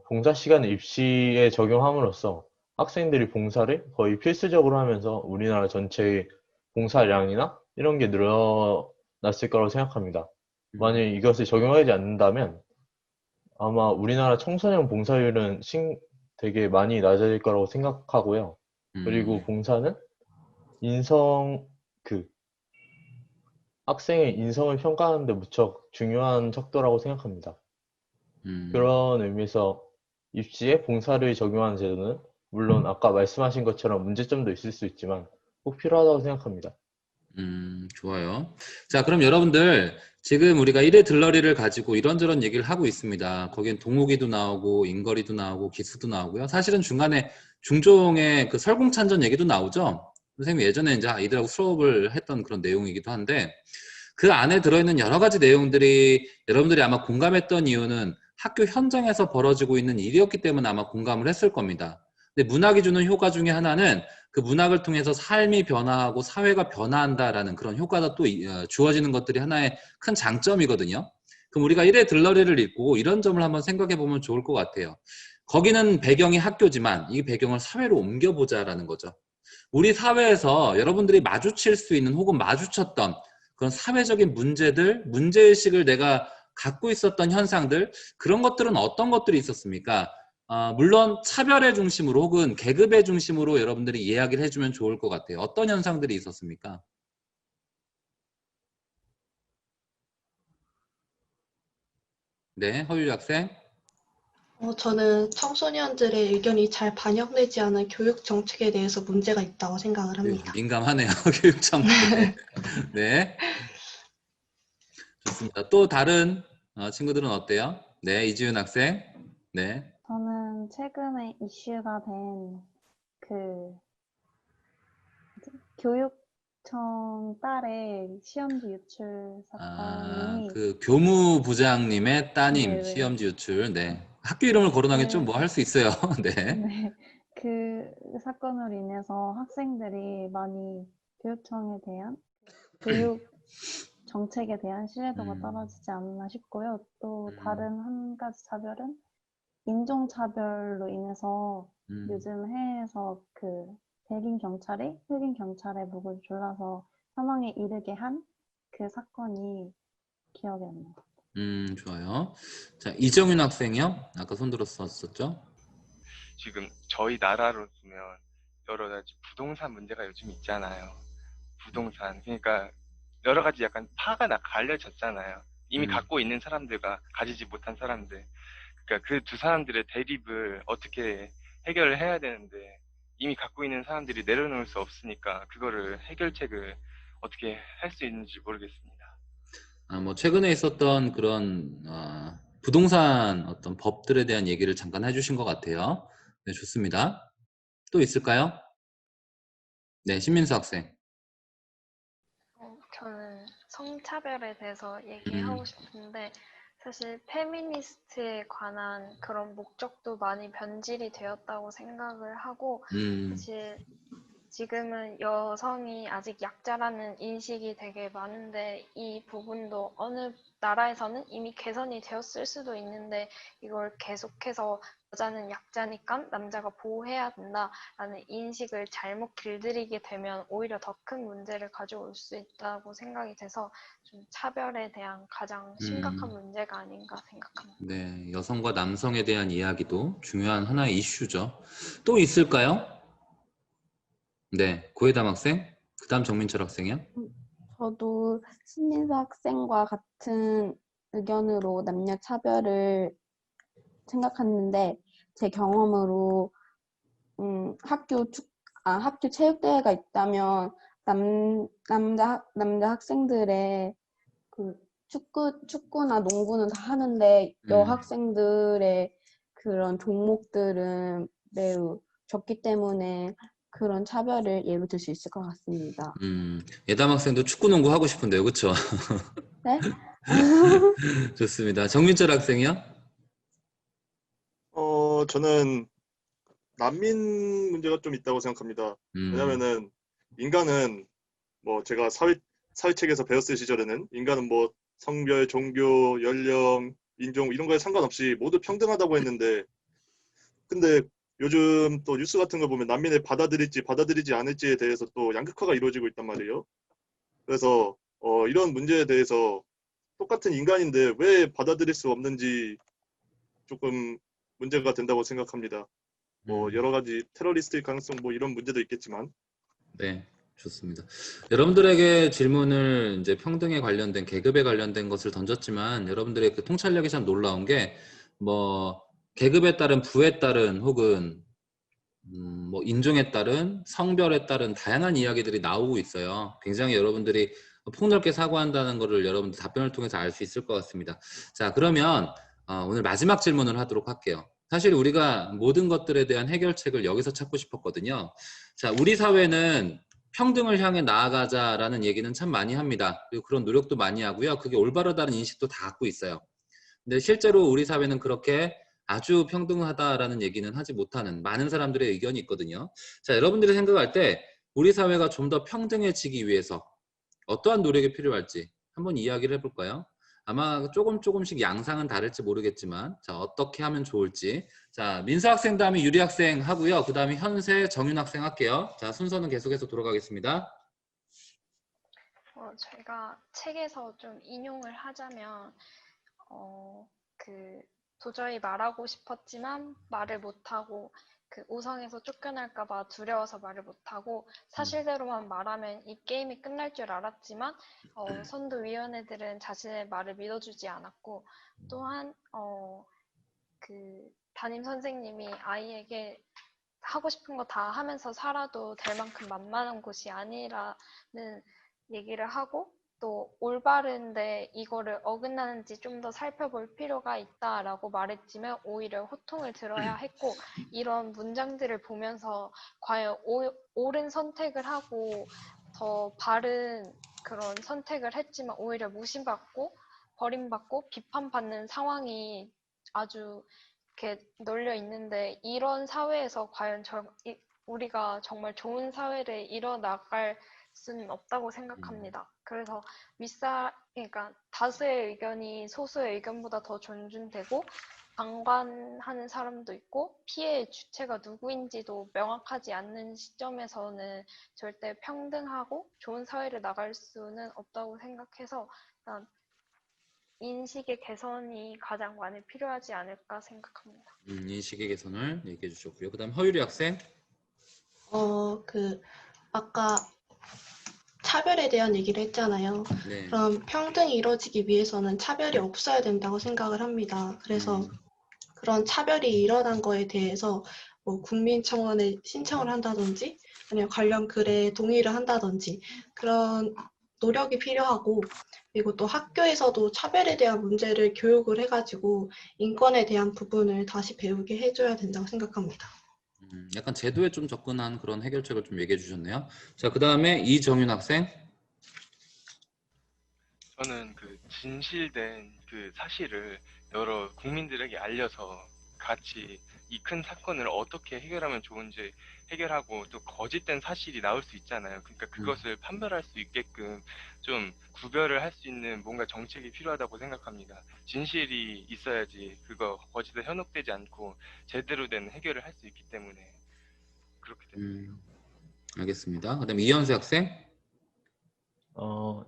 Speaker 9: 봉사 시간을 입시에 적용함으로써 학생들이 봉사를 거의 필수적으로 하면서 우리나라 전체의 봉사량이나 이런 게 늘어났을 거라고 생각합니다. 만약 이것을 적용하지 않는다면 아마 우리나라 청소년 봉사율은 되게 많이 낮아질 거라고 생각하고요. 그리고 봉사는 학생의 인성을 평가하는 데 무척 중요한 척도라고 생각합니다. 그런 의미에서 입시에 봉사를 적용하는 제도는 물론 아까 말씀하신 것처럼 문제점도 있을 수 있지만 꼭 필요하다고 생각합니다.
Speaker 1: 좋아요. 자, 그럼 여러분들 지금 우리가 일의 들러리를 가지고 이런저런 얘기를 하고 있습니다. 거긴 동호기도 나오고 인거리도 나오고 기수도 나오고요. 사실은 중간에 중종의 그 설공찬전 얘기도 나오죠. 선생님이 예전에 이제 아이들하고 수업을 했던 그런 내용이기도 한데 그 안에 들어있는 여러 가지 내용들이 여러분들이 아마 공감했던 이유는 학교 현장에서 벌어지고 있는 일이었기 때문에 아마 공감을 했을 겁니다. 근데 문학이 주는 효과 중에 하나는 그 문학을 통해서 삶이 변화하고 사회가 변화한다라는 그런 효과가 또 주어지는 것들이 하나의 큰 장점이거든요. 그럼 우리가 일의 들러리를 읽고 이런 점을 한번 생각해 보면 좋을 것 같아요. 거기는 배경이 학교지만 이 배경을 사회로 옮겨보자라는 거죠. 우리 사회에서 여러분들이 마주칠 수 있는 혹은 마주쳤던 그런 사회적인 문제들, 문제의식을 내가 갖고 있었던 현상들, 그런 것들은 어떤 것들이 있었습니까? 물론 차별의 중심으로 혹은 계급의 중심으로 여러분들이 이야기를 해주면 좋을 것 같아요. 어떤 현상들이 있었습니까? 네, 허율 학생.
Speaker 2: 저는 청소년들의 의견이 잘 반영되지 않은 교육 정책에 대해서 문제가 있다고 생각을 합니다.
Speaker 1: 민감하네요. 교육 정책. 네. 좋습니다. 또 다른 친구들은 어때요? 네, 이지윤 학생. 네.
Speaker 4: 저는 최근에 이슈가 된 교육청 딸의 시험지 유출 사건이
Speaker 1: 그 교무부장님의 따님
Speaker 4: 네네.
Speaker 1: 시험지 유출. 네. 학교 이름을 거론하기 좀 뭐 할 수 있어요. 네.
Speaker 4: 네. 그 사건으로 인해서 학생들이 많이 교육청에 대한 교육 정책에 대한 신뢰도가 떨어지지 않나 싶고요. 또 다른 한 가지 차별은 인종차별로 인해서 요즘 해외에서 그 백인 경찰이 흑인 경찰의 목을 졸라서 사망에 이르게 한 그 사건이 기억에 납니다.
Speaker 1: 좋아요. 자, 이정윤 학생이요? 아까 손 들었었죠?
Speaker 3: 지금 저희 나라로 보면 여러 가지 부동산 문제가 요즘 있잖아요. 부동산. 그러니까 여러 가지 약간 파가 갈려졌잖아요. 이미 갖고 있는 사람들과 가지지 못한 사람들. 그러니까 그 두 사람들의 대립을 어떻게 해결을 해야 되는데 이미 갖고 있는 사람들이 내려놓을 수 없으니까 그거를 해결책을 어떻게 할 수 있는지 모르겠습니다.
Speaker 1: 뭐 최근에 있었던 그런 부동산 어떤 법들에 대한 얘기를 잠깐 해주신 것 같아요. 네, 좋습니다. 또 있을까요? 네, 신민수 학생.
Speaker 8: 저는 성차별에 대해서 얘기하고 싶은데 사실 페미니스트에 관한 그런 목적도 많이 변질이 되었다고 생각을 하고 사실 지금은 여성이 아직 약자라는 인식이 되게 많은데 이 부분도 어느 나라에서는 이미 개선이 되었을 수도 있는데 이걸 계속해서 여자는 약자니까 남자가 보호해야 된다라는 인식을 잘못 길들이게 되면 오히려 더 큰 문제를 가져올 수 있다고 생각이 돼서 좀 차별에 대한 가장 심각한 문제가 아닌가 생각합니다.
Speaker 1: 네, 여성과 남성에 대한 이야기도 중요한 하나의 이슈죠. 또 있을까요? 네, 고혜담 학생, 그 다음 정민철 학생이요.
Speaker 5: 저도 신민수 학생과 같은 의견으로 남녀 차별을 생각했는데 제 경험으로 학교 체육대회가 있다면 남자 학생들의 그 축구나 농구는 다 하는데 여학생들의 그런 종목들은 매우 적기 때문에 그런 차별을 예로 들 수 있을 것 같습니다.
Speaker 1: 예담 학생도 축구 농구 하고 싶은데요, 그렇죠?
Speaker 5: 네?
Speaker 1: 좋습니다. 정민철 학생이요?
Speaker 7: 저는 난민 문제가 좀 있다고 생각합니다. 왜냐면은 인간은 뭐 제가 사회책에서 배웠을 시절에는 인간은 뭐 성별, 종교, 연령, 인종 이런 거에 상관없이 모두 평등하다고 했는데 근데 요즘 또 뉴스 같은 거 보면 난민을 받아들일지 받아들이지 않을지에 대해서 또 양극화가 이루어지고 있단 말이에요. 그래서 이런 문제에 대해서 똑같은 인간인데 왜 받아들일 수 없는지 조금 문제가 된다고 생각합니다. 뭐 여러 가지 테러리스트의 가능성 뭐 이런 문제도 있겠지만.
Speaker 1: 네, 좋습니다. 여러분들에게 질문을 이제 평등에 관련된 계급에 관련된 것을 던졌지만 여러분들의 그 통찰력이 참 놀라운 게 뭐 계급에 따른 부에 따른 혹은 뭐 인종에 따른 성별에 따른 다양한 이야기들이 나오고 있어요. 굉장히 여러분들이 폭넓게 사고한다는 것을 여러분들 답변을 통해서 알 수 있을 것 같습니다. 자, 그러면 오늘 마지막 질문을 하도록 할게요. 사실 우리가 모든 것들에 대한 해결책을 여기서 찾고 싶었거든요. 자, 우리 사회는 평등을 향해 나아가자라는 얘기는 참 많이 합니다. 그리고 그런 노력도 많이 하고요. 그게 올바르다는 인식도 다 갖고 있어요. 근데 실제로 우리 사회는 그렇게 아주 평등하다라는 얘기는 하지 못하는 많은 사람들의 의견이 있거든요. 자, 여러분들이 생각할 때 우리 사회가 좀 더 평등해지기 위해서 어떠한 노력이 필요할지 한번 이야기를 해볼까요? 아마 조금씩 양상은 다를지 모르겠지만 자, 어떻게 하면 좋을지. 자, 민서 학생 다음에 유리 학생 하고요. 그 다음에 현세 정윤 학생 할게요. 자, 순서는 계속해서 돌아가겠습니다.
Speaker 8: 저희가 책에서 좀 인용을 하자면 도저히 말하고 싶었지만 말을 못하고 우성에서 쫓겨날까 봐 두려워서 말을 못하고 사실대로만 말하면 이 게임이 끝날 줄 알았지만 선도위원회들은 자신의 말을 믿어주지 않았고 또한 담임 선생님이 아이에게 하고 싶은 거 다 하면서 살아도 될 만큼 만만한 곳이 아니라는 얘기를 하고 또 올바른데 이거를 어긋나는지 좀 더 살펴볼 필요가 있다라고 말했지만 오히려 호통을 들어야 했고 이런 문장들을 보면서 과연 옳은 선택을 하고 더 바른 그런 선택을 했지만 오히려 무시받고 버림받고 비판받는 상황이 아주 이렇게 널려 있는데 이런 사회에서 과연 우리가 정말 좋은 사회를 이뤄나갈 수는 없다고 생각합니다. 그래서 그러니까 다수의 의견이 소수의 의견보다 더 존중되고 방관하는 사람도 있고 피해의 주체가 누구인지도 명확하지 않는 시점에서는 절대 평등하고 좋은 사회를 나갈 수는 없다고 생각해서 일단 인식의 개선이 가장 많이 필요하지 않을까 생각합니다.
Speaker 1: 인식의 개선을 얘기해 주셨고요. 그 다음 허유리 학생.
Speaker 2: 아까 차별에 대한 얘기를 했잖아요.
Speaker 1: 네.
Speaker 2: 그럼 평등이 이루어지기 위해서는 차별이 없어야 된다고 생각을 합니다. 그래서 그런 차별이 일어난 거에 대해서 뭐 국민청원에 신청을 한다든지 아니면 관련 글에 동의를 한다든지 그런 노력이 필요하고 그리고 또 학교에서도 차별에 대한 문제를 교육을 해가지고 인권에 대한 부분을 다시 배우게 해줘야 된다고 생각합니다.
Speaker 1: 약간 제도에 좀 접근한 그런 해결책을 좀 얘기해 주셨네요. 자, 그 다음에 이정윤 학생.
Speaker 3: 저는 진실된 사실을 여러 국민들에게 알려서 같이 이 큰 사건을 어떻게 해결하면 좋은지 해결하고 또 거짓된 사실이 나올 수 있잖아요. 그러니까 그것을 판별할 수 있게끔 좀 구별을 할 수 있는 뭔가 정책이 필요하다고 생각합니다. 진실이 있어야지 그거 거짓에 현혹되지 않고 제대로 된 해결을 할 수 있기 때문에 그렇게 됩니다.
Speaker 1: 알겠습니다. 그 다음에 이현세 학생.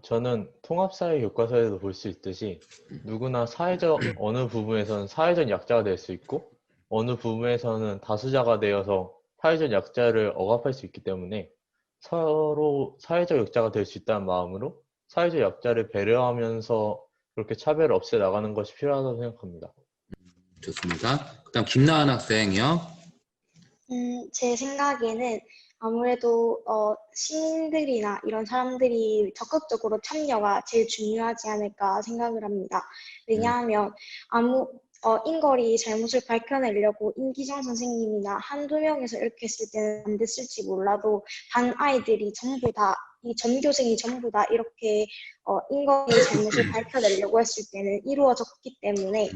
Speaker 9: 저는 통합사회 교과서에도 볼 수 있듯이 누구나 사회적 어느 부분에서는 사회적 약자가 될 수 있고 어느 부분에서는 다수자가 되어서 사회적 약자를 억압할 수 있기 때문에 서로 사회적 약자가 될 수 있다는 마음으로 사회적 약자를 배려하면서 그렇게 차별을 없애 나가는 것이 필요하다고 생각합니다.
Speaker 1: 좋습니다. 그 다음 김나은 학생이요.
Speaker 6: 제 생각에는 아무래도 시민들이나 이런 사람들이 적극적으로 참여가 제일 중요하지 않을까 생각을 합니다. 왜냐하면 인걸이 잘못을 밝혀내려고 임기정 선생님이나 한두 명에서 이렇게 했을 때는 안 됐을지 몰라도 반 아이들이 전부 다, 이 전교생이 전부 다 이렇게 인걸이 잘못을 밝혀내려고 했을 때는 이루어졌기 때문에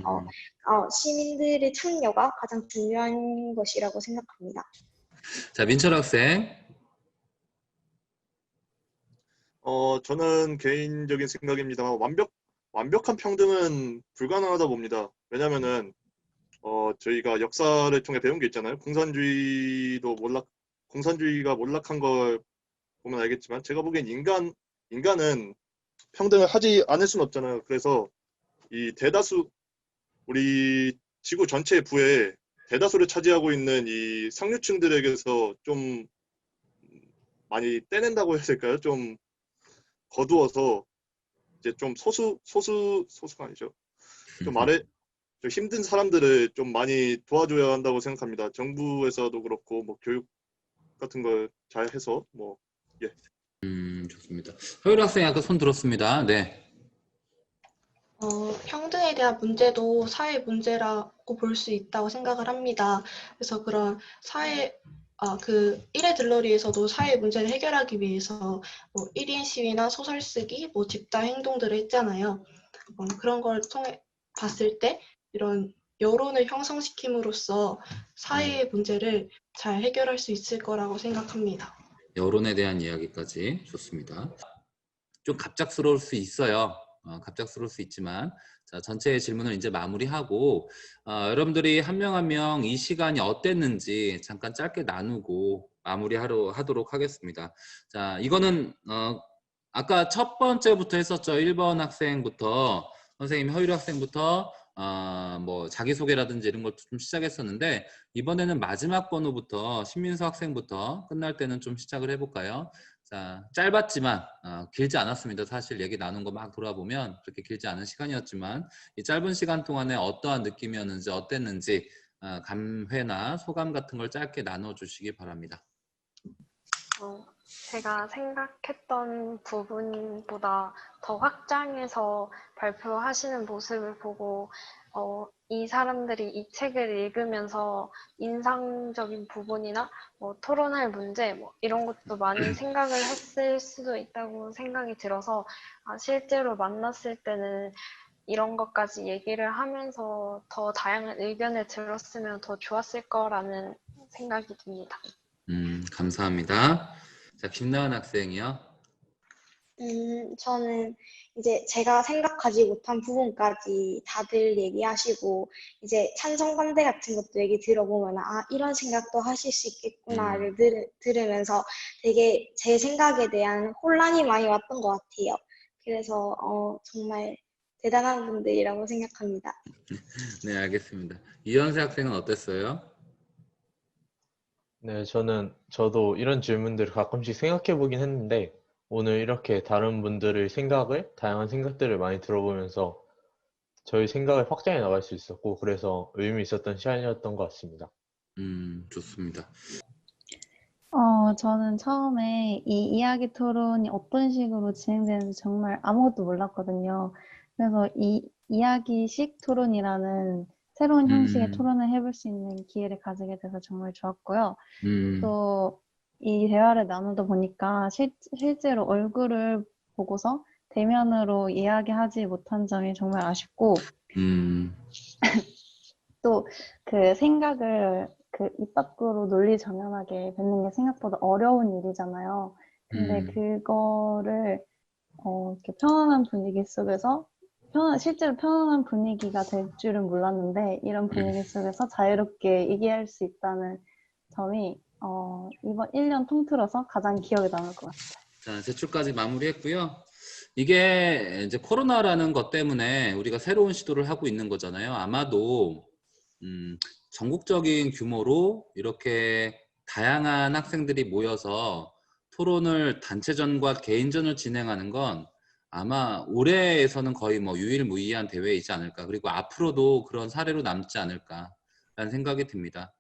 Speaker 6: 시민들의 참여가 가장 중요한 것이라고 생각합니다.
Speaker 1: 자, 민철 학생.
Speaker 7: 저는 개인적인 생각입니다만 완벽한 평등은 불가능하다 봅니다. 왜냐면은 저희가 역사를 통해 배운 게 있잖아요. 공산주의가 몰락한 걸 보면 알겠지만 제가 보기엔 인간은 평등을 하지 않을 수는 없잖아요. 그래서 이 우리 지구 전체의 부에 대다수를 차지하고 있는 이 상류층들에게서 좀 많이 떼낸다고 해야 될까요? 좀 거두어서 이제 좀 소수가 아니죠. 좀 좀 힘든 사람들을 좀 많이 도와줘야 한다고 생각합니다. 정부에서도 그렇고 뭐 교육 같은 걸 잘 해서 뭐 예.
Speaker 1: 좋습니다. 허율 학생 아까 손 들었습니다. 네.
Speaker 2: 평등에 대한 문제도 사회 문제라고 볼 수 있다고 생각을 합니다. 그래서 그런 그 1회 들러리에서도 사회 문제를 해결하기 위해서 뭐 1인 시위나 소설 쓰기, 뭐 집단 행동들을 했잖아요. 그런 걸 통해 봤을 때 이런 여론을 형성시킴으로써 사회의 문제를 잘 해결할 수 있을 거라고 생각합니다.
Speaker 1: 여론에 대한 이야기까지 좋습니다. 좀 갑작스러울 수 있어요. 갑작스러울 수 있지만 자, 전체의 질문을 이제 마무리하고 여러분들이 한 명 한 명 이 시간이 어땠는지 잠깐 짧게 나누고 마무리하도록 하겠습니다. 자, 이거는 아까 첫 번째부터 했었죠. 1번 학생부터 선생님 허유리 학생부터 뭐 자기소개라든지 이런 것도 좀 시작했었는데 이번에는 마지막 번호부터 신민서 학생부터 끝날 때는 좀 시작을 해볼까요? 자, 짧았지만 길지 않았습니다. 사실 얘기 나눈 거 막 돌아보면 그렇게 길지 않은 시간이었지만 이 짧은 시간 동안에 어떠한 느낌이었는지 어땠는지 감회나 소감 같은 걸 짧게 나눠주시기 바랍니다.
Speaker 8: 제가 생각했던 부분보다 더 확장해서 발표하시는 모습을 보고 이 사람들이 이 책을 읽으면서 인상적인 부분이나 뭐 토론할 문제 뭐 이런 것도 많이 생각을 했을 수도 있다고 생각이 들어서 실제로 만났을 때는 이런 것까지 얘기를 하면서 더 다양한 의견을 들었으면 더 좋았을 거라는 생각이 듭니다.
Speaker 1: 감사합니다. 자, 김나은 학생이요.
Speaker 6: 저는 이제 제가 생각하지 못한 부분까지 다들 얘기하시고 이제 찬성 반대 같은 것도 얘기 들어보면 이런 생각도 하실 수 있겠구나를 들으면서 되게 제 생각에 대한 혼란이 많이 왔던 것 같아요. 그래서 정말 대단한 분들이라고 생각합니다.
Speaker 1: 네, 알겠습니다. 이현세 학생은 어땠어요?
Speaker 9: 네, 저도 이런 질문들을 가끔씩 생각해 보긴 했는데, 오늘 이렇게 다른 분들의 다양한 생각들을 많이 들어보면서 저희 생각을 확장해 나갈 수 있었고, 그래서 의미 있었던 시간이었던 것 같습니다.
Speaker 1: 좋습니다.
Speaker 4: 저는 처음에 이 이야기 토론이 어떤 식으로 진행되는지 정말 아무것도 몰랐거든요. 그래서 이 이야기식 토론이라는 새로운 형식의 토론을 해볼 수 있는 기회를 가지게 돼서 정말 좋았고요. 또 이 대화를 나누다 보니까 실제로 얼굴을 보고서 대면으로 이야기하지 못한 점이 정말 아쉽고 또 그 생각을 입 밖으로 논리정연하게 뱉는 게 생각보다 어려운 일이잖아요. 근데 그거를 이렇게 편안한 분위기 속에서 실제로 편안한 분위기가 될 줄은 몰랐는데 이런 분위기 속에서 자유롭게 얘기할 수 있다는 점이 이번 1년 통틀어서 가장 기억에 남을 것 같아요.
Speaker 1: 자, 제출까지 마무리했고요. 이게 이제 코로나라는 것 때문에 우리가 새로운 시도를 하고 있는 거잖아요. 아마도 전국적인 규모로 이렇게 다양한 학생들이 모여서 토론을 단체전과 개인전을 진행하는 건 아마 올해에서는 거의 뭐 유일무이한 대회이지 않을까. 그리고 앞으로도 그런 사례로 남지 않을까라는 생각이 듭니다.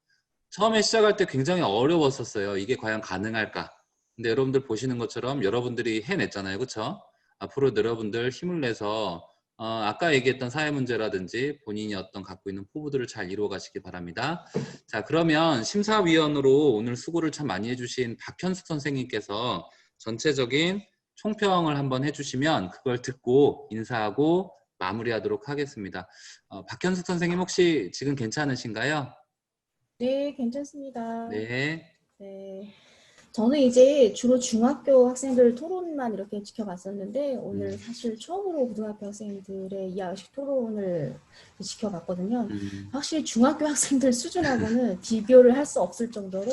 Speaker 1: 처음에 시작할 때 굉장히 어려웠었어요. 이게 과연 가능할까? 근데 여러분들 보시는 것처럼 여러분들이 해냈잖아요. 그렇죠? 앞으로 여러분들 힘을 내서 아까 얘기했던 사회 문제라든지 본인이 갖고 있는 포부들을 잘 이루어 가시기 바랍니다. 자, 그러면 심사위원으로 오늘 수고를 참 많이 해주신 박현숙 선생님께서 전체적인 총평을 한번 해주시면 그걸 듣고 인사하고 마무리하도록 하겠습니다. 박현숙 선생님 혹시 지금 괜찮으신가요?
Speaker 10: 네, 괜찮습니다.
Speaker 1: 네.
Speaker 10: 네. 저는 이제 주로 중학교 학생들 토론만 이렇게 지켜봤었는데 오늘 사실 처음으로 고등학교 학생들의 이야기식 토론을 지켜봤거든요. 확실히 중학교 학생들 수준하고는 비교를 할 수 없을 정도로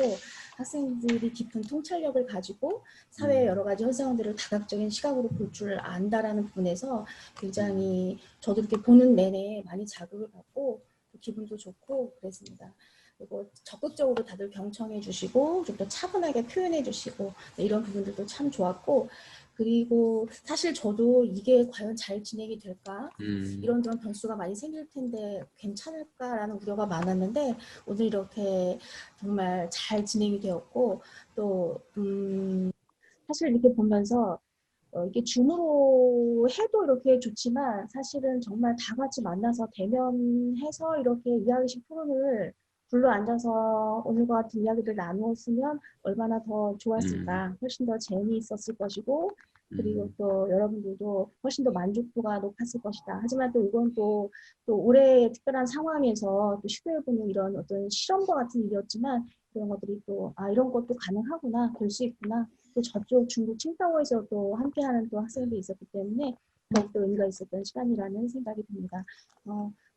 Speaker 10: 학생들이 깊은 통찰력을 가지고 사회의 여러 가지 현상들을 다각적인 시각으로 볼 줄 안다라는 부분에서 굉장히 저도 이렇게 보는 내내 많이 자극을 받고 기분도 좋고 그랬습니다. 그리고 적극적으로 다들 경청해 주시고 좀 더 차분하게 표현해 주시고 네, 이런 부분들도 참 좋았고 그리고 사실 저도 이게 과연 잘 진행이 될까? 이런저런 변수가 많이 생길 텐데 괜찮을까라는 우려가 많았는데 오늘 이렇게 정말 잘 진행이 되었고 또 사실 이렇게 보면서 이게 줌으로 해도 이렇게 좋지만 사실은 정말 다 같이 만나서 대면해서 이렇게 이야기식 토론을 불러 앉아서 오늘과 같은 이야기를 나누었으면 얼마나 더 좋았을까. 훨씬 더 재미있었을 것이고 그리고 또 여러분들도 훨씬 더 만족도가 높았을 것이다. 하지만 또 이건 또 올해의 특별한 상황에서 또 시도해보는 이런 어떤 실험과 같은 일이었지만 그런 것들이 또 이런 것도 가능하구나, 될 수 있구나. 또 저쪽 중국 칭다오에서 또 함께하는 또 학생들이 있었기 때문에 더욱더 의미가 있었던 시간이라는 생각이 듭니다.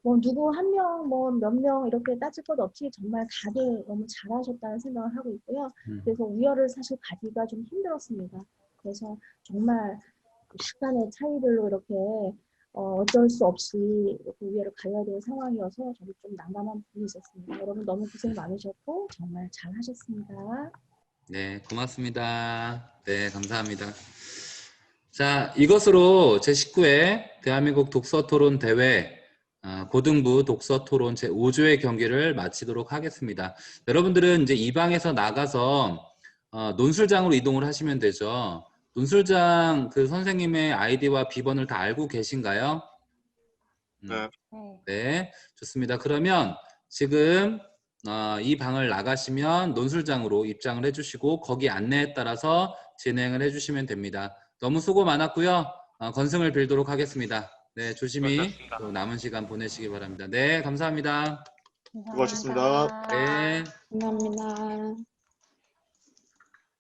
Speaker 10: 뭐 누구 한 명, 뭐 몇 명 이렇게 따질 것 없이 정말 다들 너무 잘하셨다는 생각을 하고 있고요. 그래서 우열을 사실 가기가 좀 힘들었습니다. 그래서 정말 약간의 차이들로 이렇게 어쩔 수 없이 이렇게 우열을 가려야 되는 상황이어서 저도 좀 난감한 부분이 있었습니다. 여러분 너무 고생 많으셨고 정말 잘하셨습니다.
Speaker 1: 네, 고맙습니다. 네, 감사합니다. 자, 이것으로 제19회 대한민국 독서토론 대회 고등부 독서토론 제5조의 경기를 마치도록 하겠습니다. 여러분들은 이제 이 방에서 나가서 논술장으로 이동을 하시면 되죠. 논술장 그 선생님의 아이디와 비번을 다 알고 계신가요?
Speaker 7: 네.
Speaker 1: 네, 좋습니다. 그러면 지금 이 방을 나가시면 논술장으로 입장을 해주시고 거기 안내에 따라서 진행을 해주시면 됩니다. 너무 수고 많았고요. 건승을 빌도록 하겠습니다. 네, 조심히
Speaker 3: 수고하셨습니다.
Speaker 1: 또 남은 시간 보내시기 바랍니다. 네, 감사합니다.
Speaker 7: 수고하셨습니다.
Speaker 1: 네.
Speaker 5: 감사합니다.